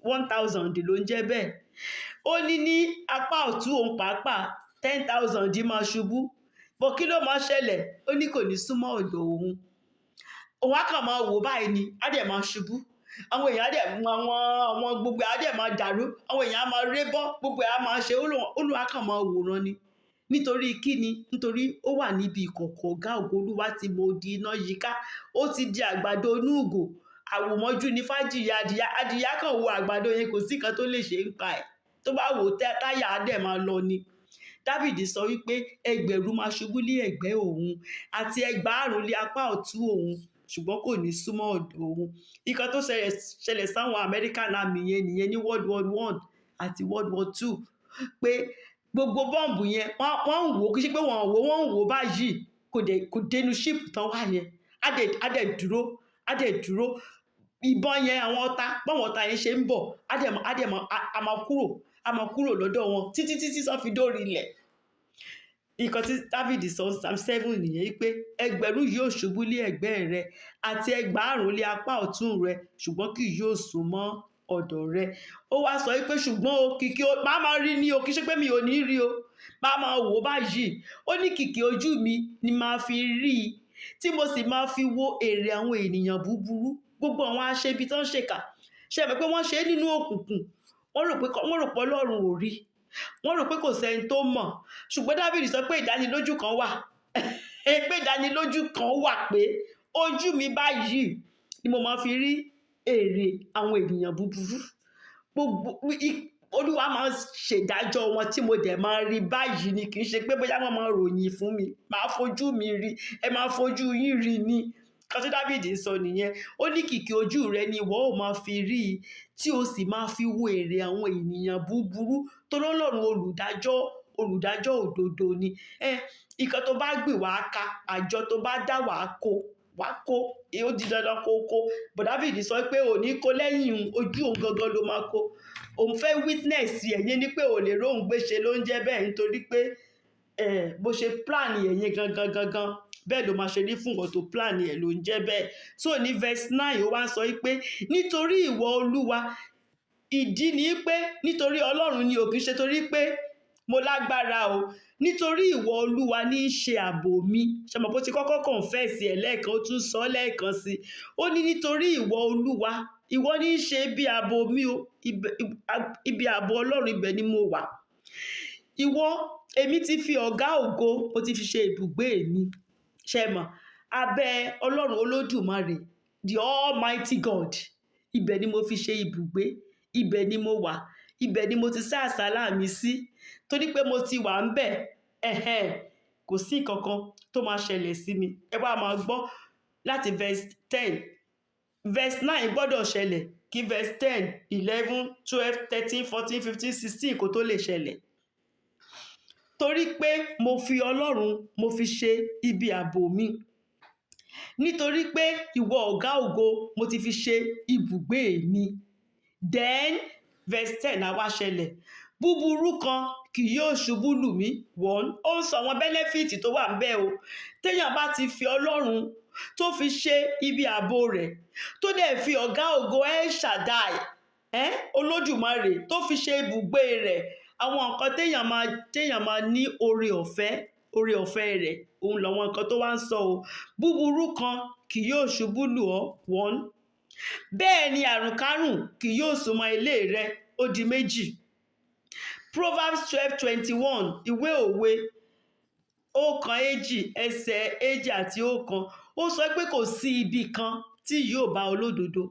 1000 ló ń jẹ́ bẹ́ẹ̀. Ó ní apá ọ̀tún òun pàápàá 10,000 máa ṣubú. Bọ̀ kí ló máa ṣẹlẹ̀? Ó ní kò ní súnmọ́ ọ̀dọ̀ òun. Òun á kàn máa wò báyìí ni, á dẹ̀ máa ṣubú. Àwọn èèyàn á dẹ̀ àwọn gbogbo á dẹ̀ máa dàrú. Àwọn èèyàn á máa rébọ́, gbogbo á máa ṣe, Olúwa kàn máa wòran ni. Nítorí kí ni? Nítorí ó wà níbi ìkọ̀kọ̀ ọ̀gá ògo. Olúwa ti mọ odi iná yíká. Ó ti di àgbàdo inú ìgò. Àwòmọ́jú ni fájìyà adìyẹ kan wo àgbàdo yẹn, kò sí nǹkan tó lè ṣe ń pa ẹ̀. Tó bá wò táyà á dẹ̀ máa lọ ni. Dáfídì sọ wípé ẹgbẹ̀rún máa ṣubú lé ẹ̀gbẹ́ òun àti ẹgbàárùn lé apá ọ̀tún òun, ṣùgbọ́n kò ní súnmọ́ ọ̀dọ̀ òun. Nǹkan tó ṣẹlẹ̀ sáwọn American Army yẹn nìyẹn ní World War I àti World War II, pé gbogbo bọ́ǹbù yẹn wọ́n ń wò, kí ṣe pé wọ́n ń wò báyìí, kò dénú ṣíìpù tán wà yẹn, á dẹ̀ dúró. Ìbọn yẹn, àwọn ọ̀tá, báwọn ọ̀tá yẹn ṣe ń bọ̀, á máa kúrò lọ́dọ̀ wọn títí sọ fi dórí ilẹ̀. Nǹkan tí Dáfídì sọ Psalm 7 nìyẹn pé ẹgbẹ̀rún yóò ṣubú lé ẹ̀gbẹ́ rẹ àti ẹgbàárùn lé apá ọ̀tún rẹ, ṣùgbọ́n kì yóò sún mọ́ ọ̀dọ̀ rẹ. Ó wá sọ wípé ṣùgbọ́n o kìkì máa máa rí ni o, kì í ṣe pé mi ò ní rí o, máa máa wò báyìí. Ó ní kìkì ojú mi ni máa fi rí i, tí mo sì máa fi wo èrè àwọn ènìyàn búburú, gbogbo àwọn aṣebi tó ń ṣèkà. Ṣé ẹ mọ̀ pé wọ́n ṣe é nínú òkùnkùn? Wọ́n rò pé Ọlọ́run ò rí, wọ́n rò pé kò sẹ́ni tó mọ̀. Ṣùgbọ́n Dáfídì sọ pé ìdánilójú kan wà, pé ojú mi báyìí ni mo máa fi rí èrè àwọn ènìyàn búburú. Olúwa máa ń ṣèdájọ́ wọn tí mo dẹ̀ máa rí báyìí ni, kì í ṣe pé bóyá wọ́n máa ròyìn fún mi, máa fojú mi rí, ẹ máa fojú yín rí ni. Kan tí Dáfídì sọ nìyẹn. Ó ní kìkì ojú rẹ ni ìwọ ó máa fi rí i, tí o sì máa fi wo èrè àwọn ènìyàn búburú, torí Ọlọ́run olùdájọ́ òdodo ni. Nǹkan tó bá gbìn wàá ká, àjọ tó bá dá wàá kó, ó di dandan kó kó. But Dáfídì sọ pé ò ní kó lẹ́yìn ojú òun gangan ló máa kó. Òun fẹ́ witness ẹ̀yìn ni pé ò lè róhùn gbéṣe ló ń jẹ́ bẹ́ẹ̀, nítorí pé bó ṣe plan ẹ̀yìn gangan bẹ́ẹ̀ ló máa ṣe rí fún nǹkan tó plan ẹ̀ ló ń jẹ́ bẹ́ẹ̀. So ní verse 9 ó wá ń sọ pé nítorí ìwọ Olúwa, ìdí ni pé nítorí Ọlọ́run ni, ò kì í ṣe torí pé mo lágbára o. Nítorí ìwọ Olúwa ní í ṣe ààbò mi. Ṣé mo bó ti kọ́kọ́ confess ẹ̀ lẹ́ẹ̀kan, ó tún sọ lẹ́ẹ̀kan sí. Ó ní nítorí ìwọ Olúwa, ìwọ ní í ṣe bí ààbò mi o. Ibi ààbò Ọlọ́run ibẹ̀ ni mo wà. Èmi ti fi ọ̀gá ògo, mo ti fi ṣe ibùgbé mi. Ṣé mọ̀, abẹ́ Ọlọ́run Olódùmarè, the Almighty God, ibẹ̀ ni mo fi ṣe ibùgbé, ibẹ̀ ni mo wà, ibẹ̀ ni mo ti sá àsálà mi sí, torí pé mo ti wà ń bẹ̀, kò sí nǹkan kan tó máa ṣẹlẹ̀ sí mi. Ẹ wá máa gbọ́ láti verse 10, verse 9 gbọ́dọ̀ ṣẹlẹ̀ kí verse 10, 11, 12, 13, 14, 15, 16 kó tó lè ṣẹlẹ̀. Torí pé mo fi Ọlọ́run mo fi ṣe ibi ààbò mi, nítorí pé ìwọ ọ̀gá ògo mo ti fi ṣe ibùgbé mi. Then verse 10 á wá ṣẹlẹ̀. Búburú kan kì yóò ṣubú lù mí. One, ó ń sọ àwọn bẹ́nẹ́fìtì tó wà ńbẹ̀ o. Téèyàn bá ti fi Ọlọ́run tó fi ṣe ibi ààbò rẹ̀, tó dẹ̀ fi ọ̀gá ògo El Shaddai, Olódùmarè tó fi ṣe ibùgbé rẹ̀, àwọn nǹkan téèyàn máa ní oore ọ̀fẹ́ rẹ̀, òun làwọn nǹkan tó wá ń sọ o. Búburú kan kì yóò ṣubú lù ọ́. One, bẹ́ẹ̀ ni àrùnkárùn kì yóò súnmọ́ ilé rẹ. Ó di méjì. Proverbs 12:21, ìwé òwe 1, ẹsẹ̀ 2 àti 1, ó sọ pé kò sí ibi kan tí yóò bá olódodo.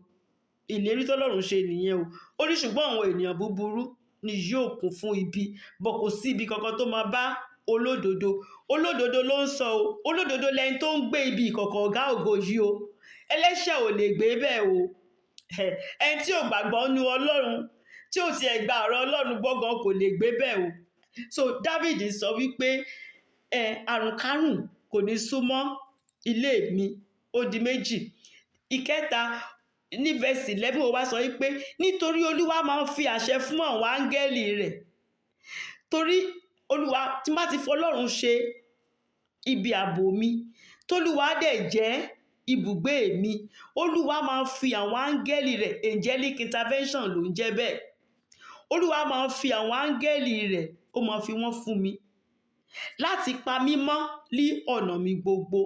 Ìlérí tọ́lọ́run ṣe nìyẹn o. Ó ní ṣùgbọ́n àwọn ènìyàn búburú ni yóò kún fún ibi, bọ̀ kò sí ibi kankan tó máa bá olódodo. Olódodo ló ń sọ o. Olódodo lẹni tó ń gbé ibi ìkọ̀kọ̀ ọ̀gá ògo yìí o. Ẹlẹ́ṣẹ̀ ò lè gbé bẹ́ẹ̀ o. Ẹni tí ò gbàgbọ́ nínú Ọlọ́run, tí ò tiẹ̀ gba ọ̀rọ̀ Ọlọ́run gbọ́ gan kò lè gbé bẹ́ẹ̀ o. So David sọ wípé àrùnkárùn kò ní súnmọ́ ilé mi. Ó di méjì. Ìkẹta, ní verse 11 ó wá sọ wípé nítorí Olúwa máa ń fi àṣẹ fún àwọn áńgẹ́lì rẹ̀. Torí Olúwa, tí bá ti fọlọ́run ṣe ibi ààbò mi, tólúwa dẹ̀ jẹ́ ibùgbé mi, Olúwa máa ń fi àwọn áńgẹ́lì rẹ̀, angelic intervention ló ń jẹ́ bẹ́ẹ̀. Olúwa máa ń fi àwọn áńgẹ́lì rẹ̀, ó máa fi wọ́n fún mi láti pa mí mọ́ ní ọ̀nà mi gbogbo.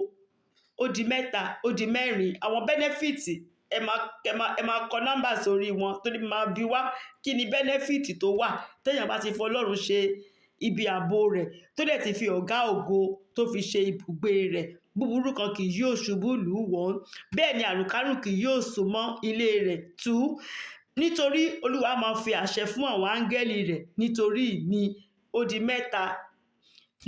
Ó di mẹ́ta, ó di mẹ́rin. Àwọn bẹ́nẹ́fìtì ẹ máa kọ nọ́mbà sórí wọn, torí máa bi wá kí ni bẹ́nẹ́fìtì tó wà téèyàn bá ti fọlọ́run ṣe ibi ààbò rẹ̀, tó dẹ̀ ti fi ọ̀gá ògo tó fi ṣe ibùgbé rẹ̀. Búburú kan kì yóò ṣubú lù ú. One, bẹ́ẹ̀ ni àrùnkárùn kì yóò súnmọ́ ilé rẹ̀. Two, nítorí Olúwa máa fi àṣẹ fún àwọn áńgẹ́lì rẹ̀ nítorí mi. Ó di mẹ́ta,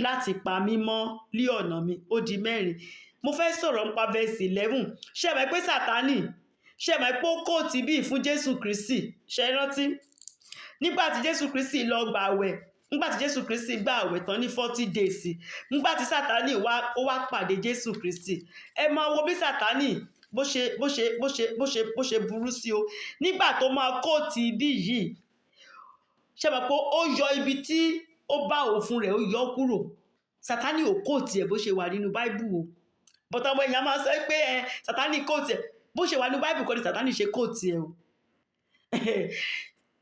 láti pa mí mọ́ ní ọ̀nà mi. Ó di mẹ́rin. Mo fẹ́ sọ̀rọ̀ nípa verse 11. Ṣé ẹ mọ̀ pé Sátánì, ṣé ẹ mọ̀ pé ó kóòtì bíi fún Jésù Kristi? Ṣé ẹ rántí? Nígbà tí Jésù Kristi lọ gbààwẹ̀, nígbà tí Jésù Kristi gba àwẹ̀ tán ní 40 days, nígbà tí Sátánì ó wá pàdé Jésù Kristi. Ẹ máa wo bí Sátánì bó ṣe burú sí o. Nígbà tó máa kóòtì ibi yìí, ṣé mọ̀ pé ó yọ ibi tí ó bá òfin rẹ̀, ó yọ kúrò. Sátánì ò kóòtì ẹ̀ bó ṣe wà nínú Báíbù o. But àwọn èèyàn máa sọ pé Sátánì kóòtì ẹ̀ bó ṣe wà nínú Báíbù kọ́ ni Sátánì ṣe kóòtì ẹ̀ o.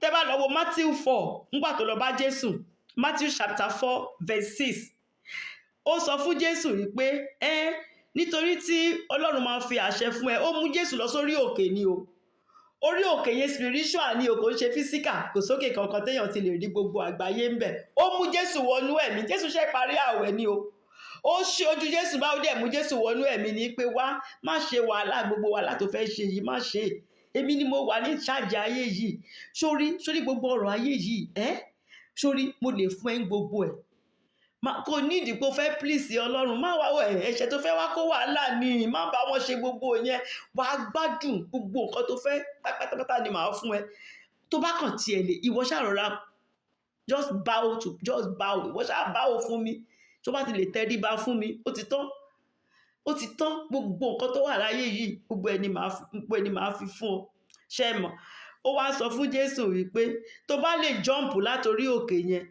Tẹ́ bá lọ wo Matthew 4, nígbà tó lọ bá Jésù, Matthew chapter 4 verse 6, ó sọ fún Jésù wípé nítorí tí Ọlọ́run máa fi àṣẹ fún ẹ, ó mú Jésù lọ sórí òkè ni o. Orí òkè yẹn spiritual ni o, kò ń ṣe physical, kò sókè kankan téèyàn ti lè rí gbogbo àgbáyé ń bẹ̀. Ó mú Jésù wọnú ẹ̀mí. Jésù ṣe parí àwẹ̀ ni o. Ó ṣe ojú Jésù báwo dẹ̀ mú Jésù wọnú ẹ̀mí ni pé wá, má ṣe wàhálà, gbogbo wàhálà tó fẹ́ ṣe yìí má ṣe. Èmi ni mo wà ní charge ayé yìí. Sórí gbogbo ọ̀rọ̀ ayé yìí, sórí mo lè fún ẹ gbogbo ẹ̀. Kò ní ìdí pé ó fẹ́ please Ọlọ́run, má wá ẹ̀ṣẹ̀ tó fẹ́ wá kó wàhálà ni, má bá wọn ṣe gbogbo yẹn. Wàá gbádùn gbogbo nǹkan tó fẹ́ pátápátá ni màá fún ẹ. Tó bá kàn tiẹ̀ lè, ìwọ ṣáà rọra just bow, ìwọ ṣáà bow fún mi. Tó bá ti lè tẹríba fún mi, ó ti tán. Gbogbo nǹkan tó wà láyé yìí, gbogbo ẹni màá fi fún ọ. Ṣé ẹ mọ̀? Ó wá sọ fún Jésù wípé tó bá lè jọ́ǹpù látorí òkè yẹn,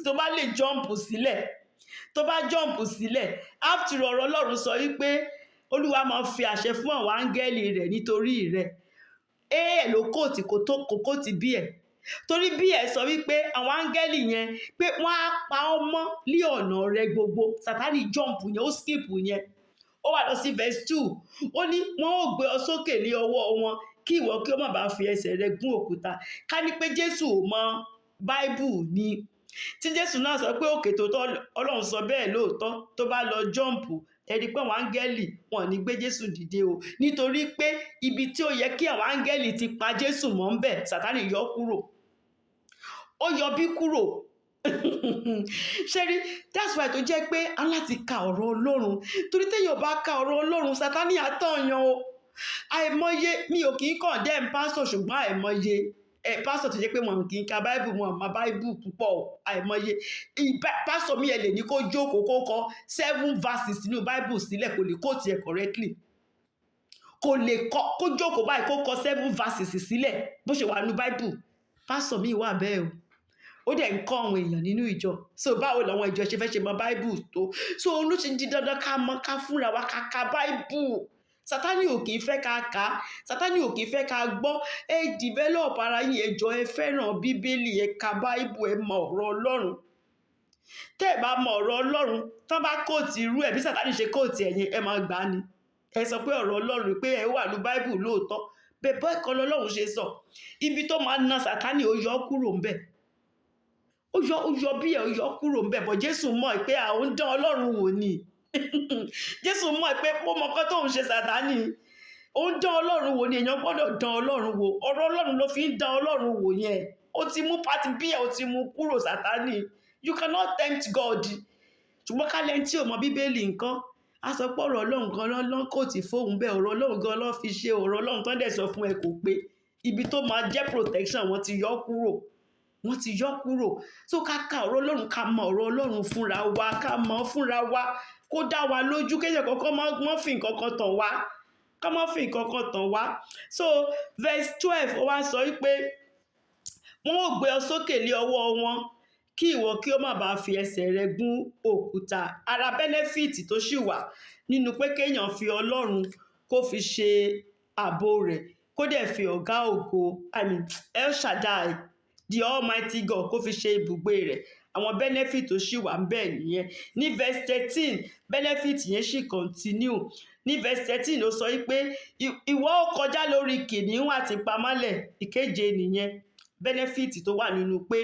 tó bá lè jọ́ǹpù sílẹ̀, after ọ̀rọ̀ Ọlọ́run sọ wípé Olúwa máa fi àṣẹ fún àwọn áńgẹ́lì rẹ̀ nítorí rẹ̀. Ló kóòtì kò kóòtì bí ẹ̀. Torí bí ẹ̀ sọ wípé àwọn áńgẹ́lì yẹn pé wọ́n á pa ọ́ mọ́ ní ọ̀nà rẹ gbogbo. Sátánì jọ́ǹpù yẹn, ó skip yẹn. Ó wá lọ sí verse 2. Ó ní wọ́n ó gbé ọ sókè lé ọwọ́ wọn kí ìwọ kí ó má bàa fi ẹsẹ̀ rẹ gún òkúta. Ká ní pé Jésù ò mọ Báíbù ni. Tí Jésù náà sọ pé òkè tó tọ́, Ọlọ́run sọ bẹ́ẹ̀ lóòótọ́, tó bá lọ jọ́ǹpù ẹ rí i pé àwọn áńgẹ́lì wọn ò ní gbé Jésù dìde o, nítorí pé ibi tí ó yẹ kí àwọn áńgẹ́lì ti pa Jésù mọ́ ń bẹ̀, Sátánì yọ kúrò, ó yọ bí kúrò. Ṣé rí, that's why tó jẹ́ pé a láti ka ọ̀rọ̀ Ọlọ́run, torí téèyàn bá ka ọ̀rọ̀ Ọlọ́run Sátánì á tàn yàn o. Àìmọye, mi ò kì í condemn pásítọ̀, ṣùgbọ́n àìmọye pásítọ̀ tó jẹ́ pé wọn kì í ka báíbù, wọn mọ báíbù púpọ̀ o. Àìmọye pásítọ̀ mi ẹ lè ní kó jókòó kó kọ 7 verses nínú báíbù sílẹ̀, kò lè quote ẹ̀ correctly, kò lè kó jókòó báyìí kó kọ 7 verses sílẹ̀ bó ṣe wà nínú báíbù. Pásítọ̀ mi wà bẹ́ẹ̀ o, ó dẹ̀ ń kọ́ àwọn èèyàn nínú ìjọ. So báwo làwọn ìjọ ṣe fẹ́ ṣe mọ báíbù tó? So ló ti di dandan ká mọ, ká fúnra wa ká ka báíbù. Sátánì ò kì í fẹ́ ká kà á, Sátánì ò kì í fẹ́ ká gbọ́. Ẹ develop ara yín, ẹ jọ̀ọ́, ẹ fẹ́ràn bíbélì, ẹ ka báíbù, ẹ mọ ọ̀rọ̀ Ọlọ́run. Tẹ́ ẹ bá mọ ọ̀rọ̀ Ọlọ́run, tán bá kóòtì irú ẹ̀ bí Sátánì ṣe kóòtì ẹ̀yin, ẹ máa gbà á ni. Ẹ sọ pé ọ̀rọ̀ Ọlọ́run pé ẹ wà ní báíbù lóòótọ́, bẹ́ẹ̀ bọ́ ẹ̀kọ́ lọ́lọ́run ṣe sọ. Ibi tó máa na Sátánì ó yọ kúrò ńbẹ̀, ó yọ bí ẹ̀ ó yọ kúrò ńbẹ̀. Bọ̀ Jésù mọ̀ pé àwọn ń dán Ọlọ́run wò ni. Jésù mọ̀ pé ó mọ nǹkan tóun ṣe Sátánì, ó ń dán Ọlọ́run wò ni. Èèyàn gbọ́dọ̀ dán Ọlọ́run wò, ọ̀rọ̀ Ọlọ́run ló fi ń dán Ọlọ́run wò yẹn. Ó ti mú part B ẹ̀, ó ti mú kúrò Sátánì. You cannot tempt God. Ṣùgbọ́n kálẹ̀ tí ò mọ bíbélì nǹkan, a sọ pé ọ̀rọ̀ Ọlọ́run gan lọ́n kò tí fóun bẹ́ẹ̀, ọ̀rọ̀ Ọlọ́run gan lọ́n fi ṣe, ọ̀rọ̀ Ọlọ́run tán dẹ̀ sọ fún ẹ kò pé. Ibi tó máa jẹ́ protection wọ́n ti yọ kúrò, wọ́n ti yọ kúrò. So ká ka ọ̀rọ̀ Ọlọ́run, ká mọ ọ̀rọ̀ Ọlọ́run fúnra wa, ká mọ fúnra wa, kó dá wa lójú, kéèyàn kankan mọ́ fi nǹkan kan tàn wá, ká mọ́ fi nǹkan kan tàn wá. So verse 12 ó wá sọ wípé wọ́n ó gbé ọ sókè lé ọwọ́ wọn, kí ìwọ kí ó má bàa fi ẹsẹ̀ rẹ gún òkúta. Ara benefit tó sì wà nínú pé kéèyàn fi Ọlọ́run kó fi ṣe ààbò rẹ̀, kó dẹ̀ fi ọ̀gá ògo, El Shaddai, the Almighty God, kó fi ṣe ibùgbé rẹ̀. Àwọn benefit tó sì wà ń bẹ̀ nìyẹn. Ní verse 13 benefit yẹn sì continue. Ní verse 13 ó sọ wípé ìwọ ó kọjá lórí kìnìún àti pamọ́lẹ̀. Ìkeje nìyẹn, benefit tó wà nínú pé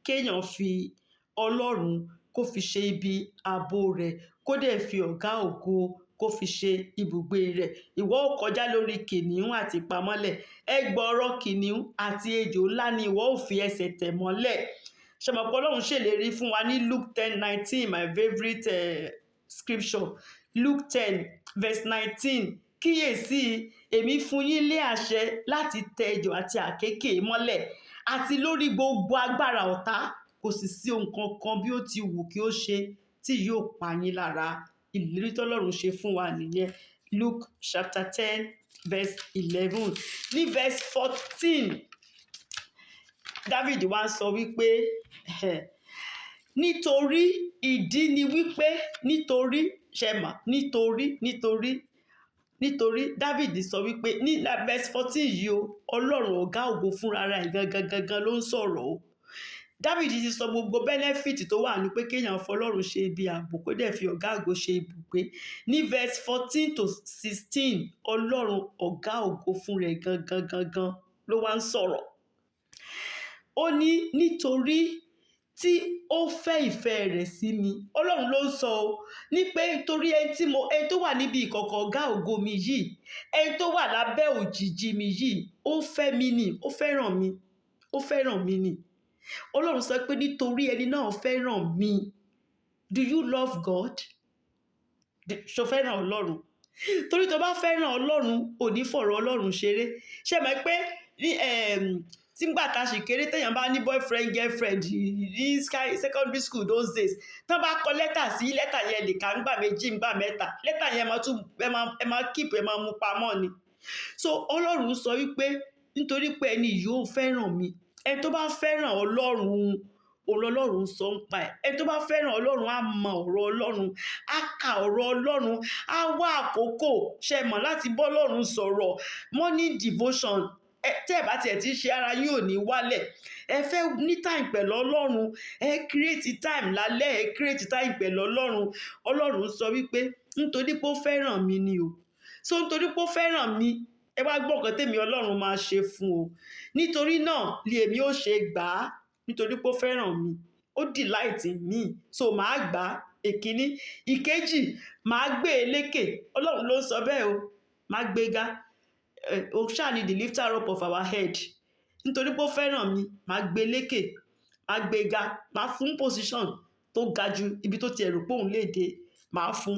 kéèyàn fi Ọlọ́run kó fi ṣe ibi ààbò rẹ̀, kó dẹ̀ fi ọ̀gá ògo kó fi ṣe ibùgbé rẹ̀. Ìwọ ó kọjá lórí kìnìún àti pamọ́lẹ̀. Ẹgbọrọ kìnìún àti ejò ńlá ni ìwọ ó fi ẹsẹ̀ tẹ̀ mọ́lẹ̀. Ṣé mọ̀ pé Ọlọ́run ṣèlérí fún wa ní Luke 10:19, my favourite scripture. Luke 10 verse 19. Kíyèsí, èmi fún yín lé àṣẹ láti tẹ ejò àti àkéekèé mọ́lẹ̀, àti lórí gbogbo agbára ọ̀tá. Kò sì sí ohun kankan bí ó ti wù kí ó ṣe tí yóò pa yín lára. Ìlérí tọ́lọ́run ṣe fún wa nìyẹn. Luke chapter 10 verse 11. Ní verse 14 David wá sọ wípé nítorí ìdí ni wípé, nítorí ṣẹ̀mà, nítorí David sọ wípé ní verse 14 yìí o, Ọlọ́run ọ̀gá ògo fúnra rẹ̀ gangan ló ń sọ̀rọ̀ o. David ti sọ gbogbo benefit tó wà ní pé kéèyàn fọlọ́run ṣe ibi ààbò, kó dẹ̀ fi ọ̀gá ògo ṣe ibùgbé. Ní verse 14 to 16 Ọlọ́run ọ̀gá ògo fún rẹ̀ gangan ló wá ń sọ̀rọ̀. Ó ní nítorí tí ó fẹ́ ìfẹ́ rẹ̀ sí mi. Ọlọ́run ló ń sọ o, ní pé nítorí ẹni tó wà níbi ìkọ̀kọ̀ ọ̀gá ògo mi yìí, ẹni tó wà lábẹ́ òjìji mi yìí, ó fẹ́ mi ni, ó fẹ́ràn mi ni. Ọlọ́run sọ pé nítorí ẹni náà fẹ́ràn mi. Do you love God? Ṣo fẹ́ràn Ọlọ́run? Torí tó bá fẹ́ràn Ọlọ́run, ò ní fọ̀rọ̀ Ọlọ́run ṣeré. Ṣé mọ̀ pé tí ngbà tá a ṣì kéré, téèyàn bá ní boyfriend girlfriend ní secondary school those days, tán bá kọ lẹ́tà sí, lẹ́tà yẹn lè kà ńgbà méjì ńgbà mẹ́ta, lẹ́tà yẹn ẹ máa keep, ẹ máa mú pamọ́ ni. So Ọlọ́run sọ wípé nítorí pé ẹni yìí ó fẹ́ràn mi. Ẹni tó bá fẹ́ràn Ọlọ́run, Ọlọ́run sọ ń pa ẹ̀. Ẹni tó bá fẹ́ràn Ọlọ́run á mọ ọ̀rọ̀ Ọlọ́run, á ka ọ̀rọ̀ Ọlọ́run, á wá àkókò ṣe mọ̀ láti bọ́ Ọlọ́run sọ̀rọ̀. Morning devotion, tẹ́ ẹ̀ bá tiẹ̀ ti ṣe, ara yín ò ní wálẹ̀. Ẹ fẹ́ ní time pẹ̀lú Ọlọ́run, ẹ create time lálẹ́, ẹ create time pẹ̀lú Ọlọ́run. Ọlọ́run sọ wípé nítorí pé ó fẹ́ràn mi ni o. So nítorí pé ó fẹ́ràn mi, ẹ wá gbọ́ nǹkan tèmi Ọlọ́run máa ṣe fún o. Nítorí náà ni èmi ó ṣe gbà á, nítorí pé ó fẹ́ràn mi, ó delight in me, so màá gbà á. èkíní. Ìkejì, màá gbé e lékè. Ọlọ́run ló ń sọ bẹ́ẹ̀ o. Màá gbé ga. Ó ṣáà ni the lifter up of our head. Nítorí pé ó fẹ́ràn mi, màá gbé e lékè. Màá gbé ga. Màá fún position tó ga ju ibi tó ti ẹ̀rù pé òun lè dé. Màá fún.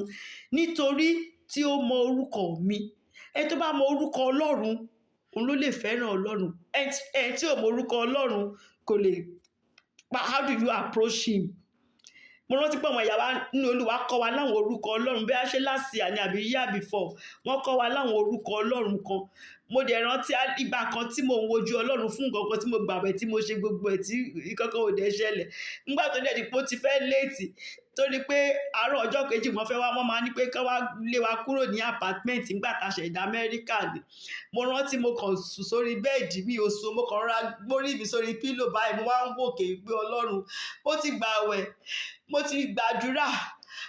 Nítorí tí ó mọ orúkọ mi. Ẹni tó bá mọ orúkọ Ọlọ́run, òun ló lè fẹ́ràn Ọlọ́run. Ẹni tí ò mọ orúkọ Ọlọ́run kò lè. How do you approach him? Mo rántí pé ọmọ ìyá wa nínú Olúwa kọ́ wa láwọn orúkọ Ọlọ́run bí a ṣe last year ni àbí year before. Wọ́n kọ́ wa láwọn orúkọ Ọlọ́run kan. Mo dẹ̀ rántí ìgbà kan tí mo ń wojú Ọlọ́run fún nǹkan kan tí mo gbàgbé tí mo ṣe gbogbo ẹ̀ tí kankan ò dẹ̀ ṣẹlẹ̀. Nígbà tó dẹ̀ di pé ó ti fẹ́ léètì torí pé àárọ̀ ọjọ́ kejì wọ́n máa ní pé kí wọ́n lé wa kúrò ní apartment nígbà tá a ṣẹ̀ dé Amẹ́ríkà ni. Mo rántí mo kàn sùn sórí bẹ́ẹ̀dì mi ò sùn, mo kàn rọra gbórí mi sórí pílò báyìí mo wá ń wòkè pé Ọlọ́run ó ti gbààwẹ̀, mo ti gbàdúrà,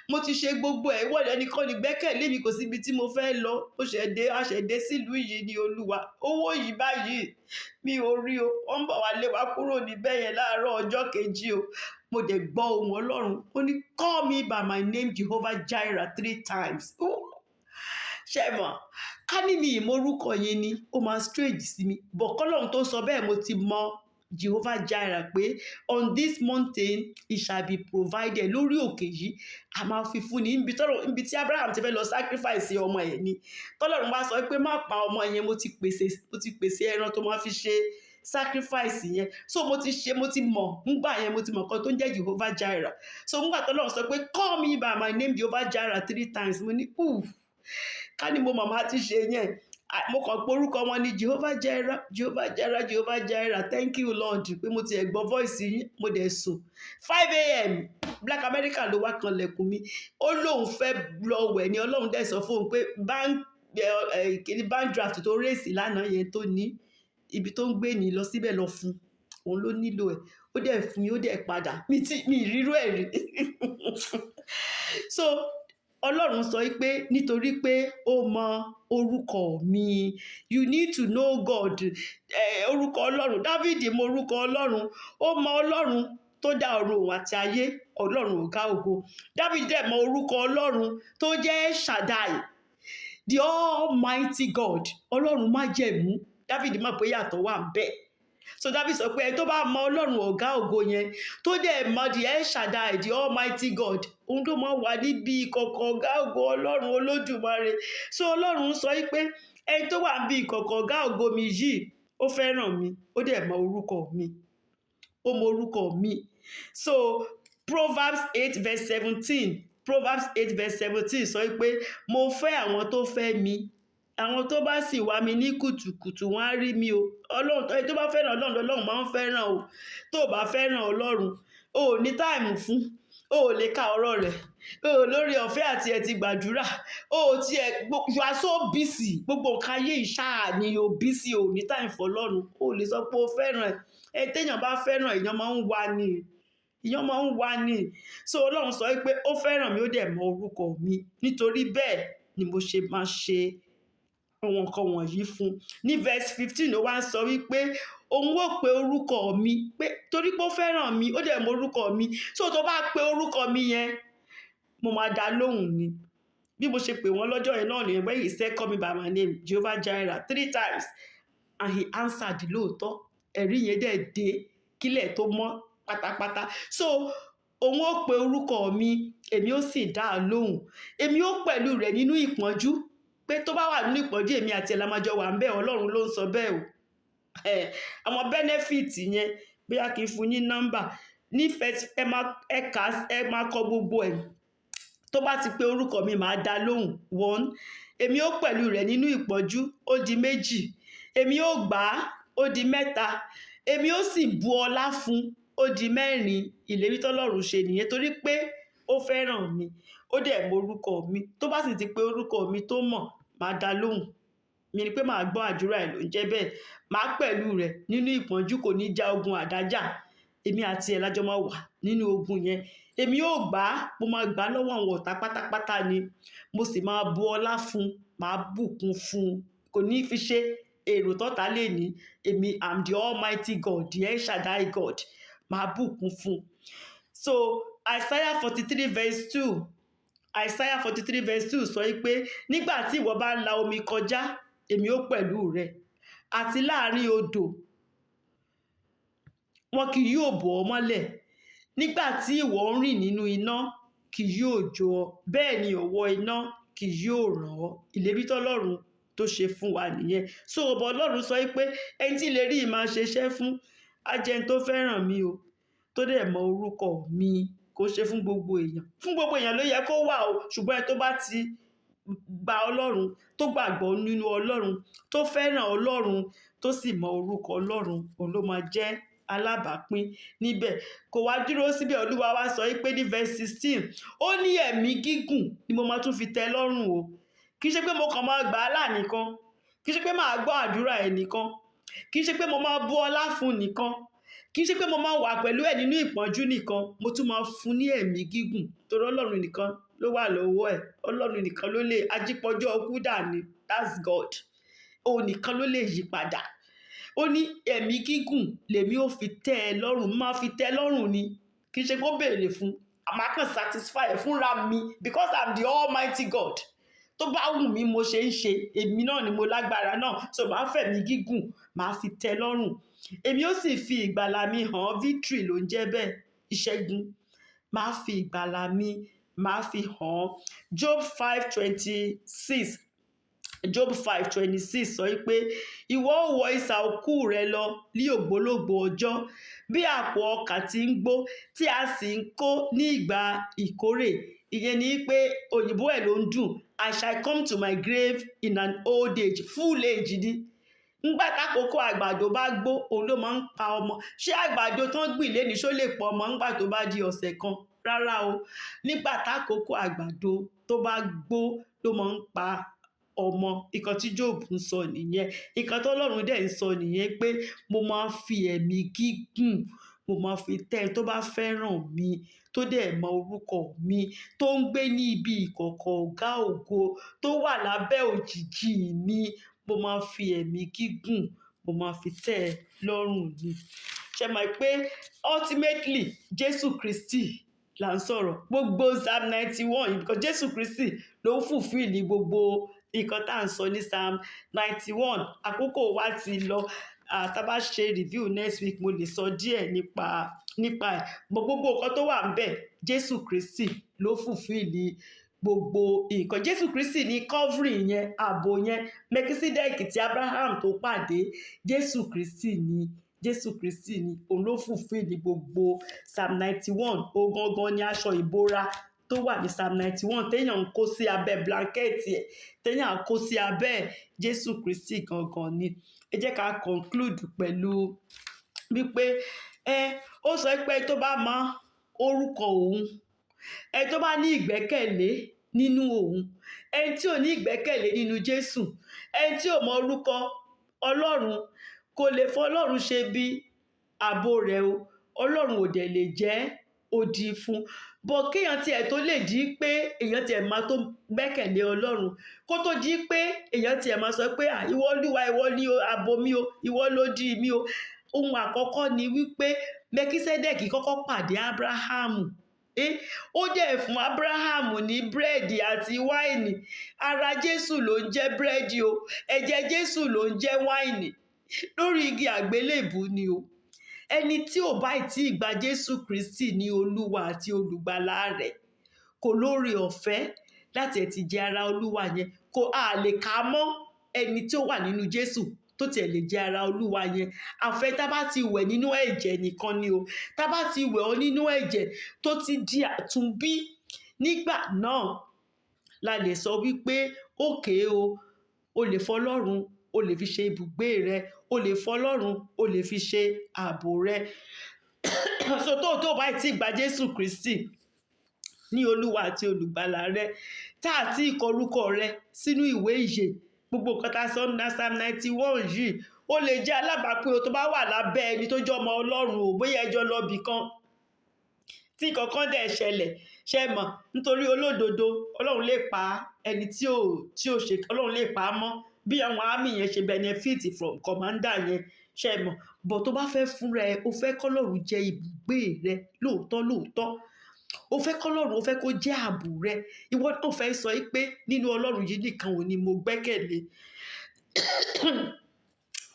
mo ti ṣe gbogbo ẹ̀, ìwọ nìkan ni gbẹ́kẹ̀lé mi, kò síbi tí mo fẹ́ lọ. Ó ṣẹ̀dé sílùú yìí ní Olúwa. Owó yìí báyìí mi ò rí o. Wọ́n ń bọ̀ wá lé wa kúrò níbẹ̀ yẹn láàárọ̀ ọjọ́ kejì o. Mo dẹ̀ gbọ́ ohùn Ọlọ́run. Ó ní call me by my name Jehovah Jireh 3 times. Ṣé mọ̀? Ká ní mi ìmọ̀ orúkọ yẹn ni, ó máa strange sí mi. But k'Ọlọ́run tó sọ bẹ́ẹ̀ mo ti mọ Jehovah Jireh pé on this mountain it shall be provided. Lórí òkè yìí a máa fi fún ni. Ibi tí Abraham ti fẹ́ lọ sacrifice ọmọ ẹ̀ ni. Tọ́lọ́run bá sọ pé má pa ọmọ yẹn, mo ti pèsè ẹran tó máa fi ṣe sacrifice yẹn. So mo ti mọ̀ nígbà yẹn, mo ti mọ̀ kan tó ń jẹ́ Jehovah Jireh. So nígbà tọ́lọ́run sọ pé call me by my name Jehovah Jireh 3 times, mo ní ká ní mo màmá ti ṣe yẹn. Mo kàn pé orúkọ wọn ní Jehovah Jireh, Jehovah Jireh, Jehovah Jireh. Thank you Lord pé mo ti ẹ̀ gbọ́ voice yín, mo dẹ̀ sùn. 5 a.m. Black America ló wá kan lẹ̀kùn mi. Ó lóun fẹ́ lọ wẹ̀ ni Ọlọ́run dẹ̀ sọ fún òun pé bank draft tó rèsì lánàá yẹn tó ní ibi tó ń gbé ní lọ síbẹ̀ lọ fún. Òun ló nílò ẹ̀. Ó dẹ̀ fún mi, ó dẹ̀ padà. Mi ìrírú ẹ̀ rí. So Ọlọ́run sọ pé nítorí pé ó mọ orúkọ mi. You need to know God. Orúkọ Ọlọ́run. Dáfídì mọ orúkọ Ọlọ́run. Ó mọ Ọlọ́run tó dá ọ̀run àti ayé, Ọlọ́run ọ̀gá ògo. Dáfídì dẹ̀ mọ orúkọ Ọlọ́run tó jẹ́ Shaddai, the Almighty God. Ọlọ́run májẹ̀mú. Dáfídì mọ̀ pé yàtọ̀ wà ńbẹ̀. So Dáfídì sọ pé ẹni tó bá mọ Ọlọ́run ọ̀gá ògo yẹn tó dẹ̀ mọ the El Shaddai, the Almighty God, òun tó mọ wà níbi ìkọ̀kọ̀ ọ̀gá ògo Ọlọ́run Olódùmarè. So Ọlọ́run sọ pé ẹni tó wà níbi ìkọ̀kọ̀ ọ̀gá ògo mi yìí ó fẹ́ràn mi, ó dẹ̀ mọ orúkọ mi. Ó mọ orúkọ mi. So Proverbs 8:17 sọ pé mo fẹ́ àwọn tó fẹ́ mi. Àwọn tó bá sì wá mi ní kùtùkùtù wọ́n á rí mi o. Ọlọ́run tó bá fẹ́ràn Ọlọ́run máa ń fẹ́ràn o. Tó bá fẹ́ràn Ọlọ́run, o ò ní táìmù fún. O ò lè ka ọ̀rọ̀ rẹ̀. O ò lórí ọ̀fẹ́ àti ẹ̀ ti gbàdúrà. You are so busy. Gbogbo nǹkan ayé ìṣáà ni o busy, o ní táìmù fún Ọlọ́run. O ò lè sọ pé o fẹ́ràn ẹ̀. Téèyàn bá fẹ́ràn èèyàn máa ń wá ni. Èèyàn máa ń wá ni. So Ọlọ́run sọ pé ó fẹ́ràn mi, ó dẹ̀ mọ orúkọ mi. Nítorí bẹ́ẹ̀ ni mo ṣe máa ṣe àwọn nǹkan wọ̀nyí fún. Ní verse 15 ó wá ń sọ wípé òun ó pe orúkọ mi pé torí pé ó fẹ́ràn mi, ó dẹ̀ mọ orúkọ mi. So tó bá pe orúkọ mi yẹn, mo máa dá lóhùn ni. Bí mo ṣe pè wọ́n lọ́jọ́ yẹn náà nìyẹn, when he said call me by my name Jehovah Jireh 3 times and he answered lóòótọ́. Ẹ̀rí yẹn dẹ̀ dé kílẹ̀ tó mọ́ pátápátá. So òun ó pe orúkọ mi, èmi ó sì dá a lóhùn. Èmi ó pẹ̀lú rẹ̀ nínú ìpọ́njú. Pé tó bá wà nínú ìpọ́njú èmi àti ẹ̀ la máa jọ wà ńbẹ̀, Ọlọ́run ló ń sọ bẹ́ẹ̀ o. Àwọn benefit yẹn bóyá kí n fún yín nọ́mbà. Nífẹ̀ẹ́ ẹ máa kọ gbogbo ẹ̀. Tó bá ti pe orúkọ mi màá dá lóhùn. 1. Èmi ó pẹ̀lú rẹ̀ nínú ìpọ́njú, ó di 2. Èmi ó gbà á, ó di 3. Èmi ó sì bu ọlá fún, ó di 4. Ìlérí tọ́lọ́run ṣe nìyẹn torí pé ó fẹ́ràn mi, ó dẹ̀ mọ orúkọ mi. Tó bá sì ti pe orúkọ mi tó mọ̀, màá dá lóhùn. Mi ni pé màá gbọ́ àdúrà ẹ̀ ló ń jẹ́ bẹ́ẹ̀. Màá pẹ̀lú rẹ̀ nínú ìpọ́njú, kò ní já ogun àdájà. Èmi àti ẹ̀ lájọ máa wà nínú ogun yẹn. Èmi ó gbà á, mo máa gbà á lọ́wọ́ àwọn ọ̀tá pátápátá ni. Mo sì máa bu ọlá fún, màá bùkún fún. Kò ní fi ṣe èrò tọ́ta lè ní. Èmi am the Almighty God, the El Shaddai God. Màá bùkún fún. So Isaiah 43 verse 2. Isaiah 43 verse 2 sọ pé nígbà tí ìwọ bá la omi kọjá èmi ó pẹ̀lú rẹ àti láàrin odò wọn kì yóò bò ọ́ mọ́lẹ̀ nígbà tí ìwọ ń rìn nínú iná kì yóò jó ọ bẹ́ẹ̀ ni ọ̀wọ́ iná kì yóò ràn ọ́. Ìlérí tọ́lọ́run tó ṣe fún wa nìyẹn. So ọba Ọlọ́run sọ pé ẹni tí ìlérí yìí máa ṣeṣẹ́ fún ajẹni tó fẹ́ràn mi o tó dẹ̀ mọ orúkọ mi, kò ṣe fún gbogbo èèyàn ló yẹ kó wà o, ṣùgbọ́n ẹni tó bá ti gba Ọlọ́run, tó gbàgbọ́ nínú Ọlọ́run, tó fẹ́ràn Ọlọ́run, tó sì mọ orúkọ Ọlọ́run, òun ló máa jẹ́ alábàápín níbẹ̀. Kò wá dúró síbẹ̀, Olúwa wá sọ pé ní verse 16 ó ní ẹ̀mí gígùn ni mo máa tún fi tẹ́ lọ́rùn o. Kì í ṣe pé mo kàn máa gbà á là nìkan, kì í ṣe pé màá gbọ́ àdúrà ẹ̀ nìkan, kì í ṣe pé mo máa bú ọlá fún nìkan, kì í ṣe pé mo máa wà pẹ̀lú ẹ̀ nínú ìpọ́njú nìkan, mo tún máa fún ní ẹ̀mí gígùn torí Ọlọ́run nìkan ló wà lọ́wọ́ ẹ̀. Ọlọ́run nìkan ló lè ajípọ̀jọ́ ọkú dàní, that's God. Òun nìkan ló lè yí padà. Ó ní ẹ̀mí gígùn lèmi ó fi tẹ́ ẹ lọ́rùn, máa fi tẹ́ lọ́rùn ni, kì í ṣe kó béèrè fún, àmọ́ kàn satisfy ẹ̀ fúnra mi because I'm the Almighty God. Tó bá wù mí mo ṣe ń ṣe, èmi náà ni mo lágbára náà, so máa fẹ̀mí gígùn máa fi tẹ́ lọ́rùn. Èmi ó sì fi ìgbàlà mi hàn, victory ló ń jẹ́ bẹ́ẹ̀, ìṣẹ́gun. Máa fi ìgbàlà mi máa fi hàn. Job 5:26 Job 5:26 sọ pé ìwọ ó wọ isà òkú rẹ lọ ní ògbólógbò ọjọ́ bí àpò ọkà tí ń gbó tí a sì ń kó ní ìgbà ìkórè. Ìyẹn ni pé òyìnbó ẹ̀ ló ń dùn, I shall come to my grave in an old age, full age ni. Nígbà tákòókò àgbàdo bá gbó, òun ló máa ń pa ọmọ. Ṣé àgbàdo tó ń gbìn léni ṣó lè pọ̀ ọmọ nígbà tó bá di ọ̀sẹ̀ kan? Rárá o. Nígbà tákòókò àgbàdo tó bá gbó ló máa ń pa ọmọ. Nǹkan tí Job ń sọ nìyẹn. Nǹkan tí Ọlọ́run dẹ̀ ń sọ nìyẹn pé mo máa fi ẹ̀mí gígùn, mo máa fi tẹ́ ẹ tó bá fẹ́ràn mi, tó dẹ̀ mọ orúkọ mi, tó ń gbé ní ibi ìkọ̀kọ̀ ọ̀gá ògo, tó wà lábẹ́ òjìji mi, mo máa fi ẹ̀mí gígùn, mo máa fi tẹ́ ẹ lọ́rùn ni. Ṣé mọ̀ pé ultimately Jésù Kristi là ń sọ̀rọ̀. Gbogbo Psalm 91 yìí because Jésù Kristi ló ń fulfill gbogbo nǹkan tá à ń sọ ní Psalm 91. Àkókò wa ti lọ. Tá bá ṣe review next week mo lè sọ díẹ̀ nípa ẹ̀. Gbogbo nǹkan tó wà ńbẹ̀ Jésù Kristi ló fulfill gbogbo nǹkan. Jésù Kristi ní covering yẹn, ààbò yẹn. Mẹkiṣídẹ́ẹ̀kì tí Abraham tó pàdé, Jésù Kristi ni òun ló fulfill gbogbo Psalm 91. Ó gangan ni aṣọ ìbora tó wà ní Psalm 91 téèyàn ń kó sí abẹ́ blanketi ẹ̀, téèyàn ń kó sí abẹ́ Jésù Kristi gangan ni. Ẹ jẹ́ ká conclude pẹ̀lú wípé ó sọ pé tó bá mọ orúkọ òun, ẹni tó bá ní ìgbẹ́kẹ̀lé nínú òun, ẹni tí ò ní ìgbẹ́kẹ̀lé nínú Jésù, ẹni tí ò mọ orúkọ Ọlọ́run kò lè fọ Ọlọ́run ṣe bí ààbò rẹ̀ o. Ọlọ́run ò dẹ̀ lè jẹ́ odi fún. Bọ̀ kéèyàn tiẹ̀ tó lè di pé èèyàn tiẹ̀ máa tó gbẹ́kẹ̀lé Ọlọ́run, kó tó di pé èèyàn tiẹ̀ máa sọ pé ìwọ Olúwa, ìwọ ni ààbò mi o, ìwọ lódì mi o. Ohun àkọ́kọ́ ni wípé Mẹkiṣẹ́dẹ́ẹ̀kì kọ́kọ́ pàdé Ábúráhámù. Ó dẹ̀ fún Ábúráhámù ní búrẹ́dì àti wáìnì. Ara Jésù ló ń jẹ́ búrẹ́dì o, ẹ̀jẹ̀ Jésù ló ń jẹ́ wáìnì. Lórí igi àgbélébùú ni o. Ẹni tí ò bá tí ì gba Jésù Kristi ní Olúwa àti olùgbàlà rẹ̀ kò lóore ọ̀fẹ́ láti ẹ̀ ti jẹ ara Olúwa yẹn. Lè kà á mọ́ ẹni tí ó wà nínú Jésù tó tiẹ̀ lè jẹ ara Olúwa yẹn. Àfẹ́ tá bá ti wẹ̀ nínú ẹ̀jẹ̀ nìkan ni o. Tá bá ti wẹ̀ ọ́ nínú ẹ̀jẹ̀ tó ti di àtúnbí, nígbà náà la lè sọ wípé òkè o lè fọlọ́run, o lè fi ṣe ibùgbé rẹ, o lè fọlọ́run, o lè fi ṣe ààbò rẹ. So tó bá ti gba Jésù Kristi ní Olúwa àti olùgbàlà rẹ, tá àti ìkọrúkọ rẹ sínú ìwé ìyè, gbogbo nǹkan tá a sọ ní Psalm 91 yìí, ó lè jẹ́ alábàápín o tó bá wà lábẹ́ ẹni tó jẹ́ ọmọ Ọlọ́run o, bóyá ẹjọ́ lọ bì kan tí kankan dẹ̀ ṣẹlẹ̀, ṣe mọ̀ nítorí olódodo Ọlọ́run lè pa ẹni tí ò ṣe, Ọlọ́run lè pa á mọ́ bí àwọn àmì yẹn ṣe benefit from commander yẹn, ṣe mọ̀. Bọ̀ tó bá fẹ́ fúnra ẹ, o fẹ́ kọ́lọ́run jẹ ibùgbé rẹ lóòótọ́, o fẹ́ kọ́lọ́run, o fẹ́ kó jẹ́ ààbò rẹ, ìwọ náà fẹ́ sọ pé nínú ọlọ́run yìí nìkan ò ní mo gbẹ́kẹ̀lé.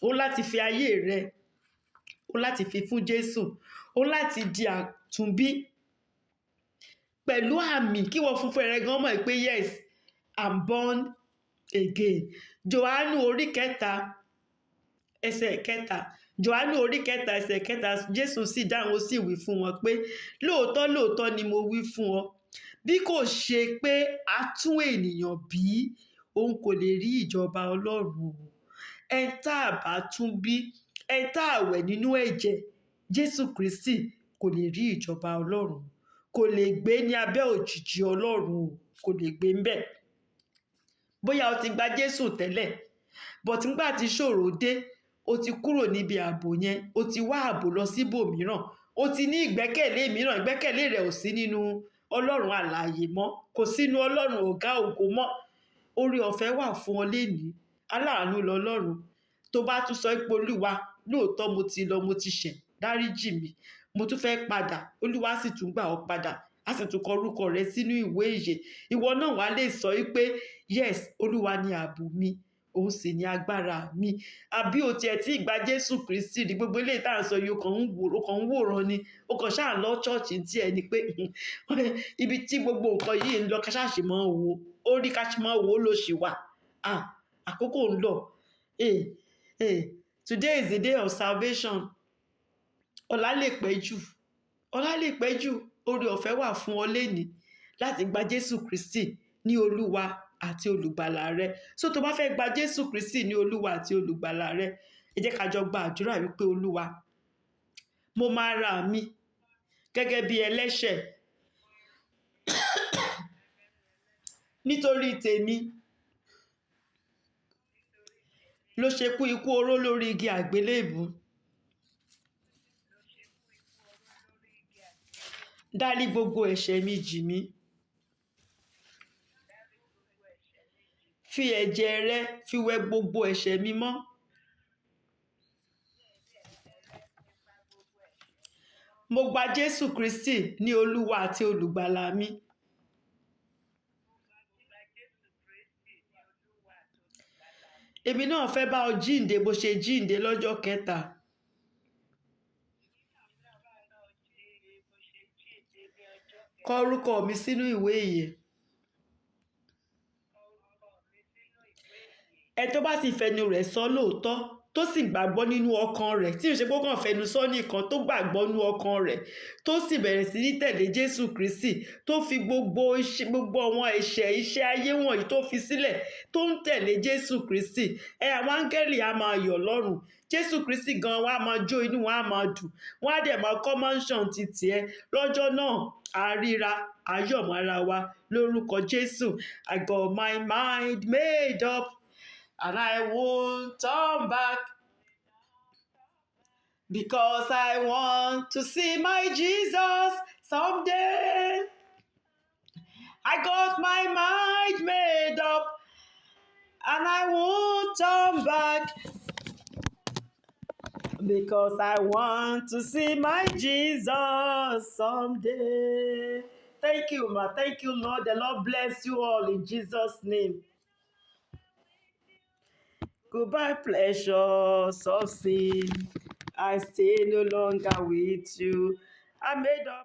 O láti fi ayé rẹ, o láti fi fún Jésù, o láti di àtúnbí pẹ̀lú àmì kí wọ́n fúnfún rẹ gan mọ̀ pé yes, I'm born again. Jòhánù orí kẹta ẹsẹ̀ kẹta, Jòhánù orí kẹta ẹsẹ̀ kẹta, Jésù sì dáhùn ó sì wí fún wọn pé lóòótọ́ lóòótọ́ ni mo wí fún ọ, bí kò ṣe pé a tún ènìyàn bí, òun kò lè rí ìjọba Ọlọ́run. Ẹni tá a bá tún bí, ẹni tá a wẹ̀ nínú ẹ̀jẹ̀ Jésù Kristi kò lè rí ìjọba Ọlọ́run, kò lè gbé ní abẹ́ òjìji Ọlọ́run, kò lè gbé ńbẹ̀. Bóyá o ti gba Jésù tẹ́lẹ̀, but nígbà tí ṣòro dé, o ti kúrò níbi ààbò yẹn, o ti wá ààbò lọ síbòmíràn, o ti ní ìgbẹ́kẹ̀lé mìíràn, ìgbẹ́kẹ̀lé rẹ̀ ò sí nínú Ọlọ́run alààyè mọ́, kò sínú Ọlọ́run ọ̀gá ògo mọ́. Oore ọ̀fẹ́ wà fún ọ lénìí, aláàánú lọlọ́run. Tó bá tún sọ pé Olúwa lóòótọ́ mo ti lọ, mo ti ṣẹ̀, dáríjì mi, mo tún fẹ́ padà, Olúwa sì tún gbà ọ́ padà, a sì tún kọ orúkọ rẹ sínú ìwé ìyè. Ìwọ náà wá lè sọ pé yes, Olúwa ni ààbò mi, òun sì ni agbára mi. Àbí o tiẹ̀ tí ìgbà Jésù Kristi rí, gbogbo eléyìí tá à ń sọ yìí, o kàn ń wòran ni, o kàn ṣáà lọ ṣọ́ọ̀ṣì tí ẹ ni pé ibi tí gbogbo nǹkan yìí ń lọ ká ṣáà ṣì máa wò ó, ó rí ká ṣì máa wò ó ló ṣì wà. Àkókò ń lọ. Today is the day of salvation. Ọ̀la lè pẹ́ jù, ọ̀la lè pẹ́ jù. Oore ọ̀fẹ́ wà fún ọ lénìí láti gba Jésù Kristi ní Olúwa àti olùgbàlà rẹ. So tó bá fẹ́ gba Jésù Kristi ní Olúwa àti olùgbàlà rẹ, ẹ jẹ́ ká jọ gba àdúrà wípé Olúwa, mo máa ra mi gẹ́gẹ́ bí ẹlẹ́ṣẹ̀ nítorí tèmi ló ṣe kú ikú oró lórí igi àgbélébùú. Dárí gbogbo ẹ̀ṣẹ̀ mi jì mí. Fi ẹ̀jẹ̀ rẹ fi wẹ gbogbo ẹ̀ṣẹ̀ mi mọ́. Mo gba Jésù Kristi ní Olúwa àti olùgbàlà mi. Èmi náà fẹ́ bá ọ jíǹde bó ṣe jíǹde lọ́jọ́ kẹta. Kọ orúkọ mi sínú ìwé ìyè. Ẹ tó bá sì fẹnu rẹ̀ sọ lóòótọ́, tó sì gbàgbọ́ nínú ọkàn rẹ̀, tí ò ṣe pé ó kàn fẹnu sọ nìkan, tó gbàgbọ́ nínú ọkàn rẹ̀, tó sì bẹ̀rẹ̀ sí ní tẹ̀lé Jésù Kristi, tó fi gbogbo àwọn ẹ̀ṣẹ̀ iṣẹ́ ayé wọ̀nyí tó fi sílẹ̀, tó ń tẹ̀lé Jésù Kristi, àwọn áńgẹ́lì á máa yọ̀ lọ́run. Jésù Kristi gan wa máa jó, inú wa á máa dùn, wọ́n á dẹ̀ máa kọ́ mansion títì ẹ lọ́jọ́ náà. Àríra ayọ̀mọ́ ara wa lórúkọ Jésù. I got my mind made up and I won't turn back, because I want to see my Jesus someday. I got my mind made up and I won't turn back, because I want to see my Jesus someday. Thank you, ma. Thank you, Lord. The Lord bless you all in Jesus' name. Goodbye, pleasures of sin. I stay no longer with you. I made up.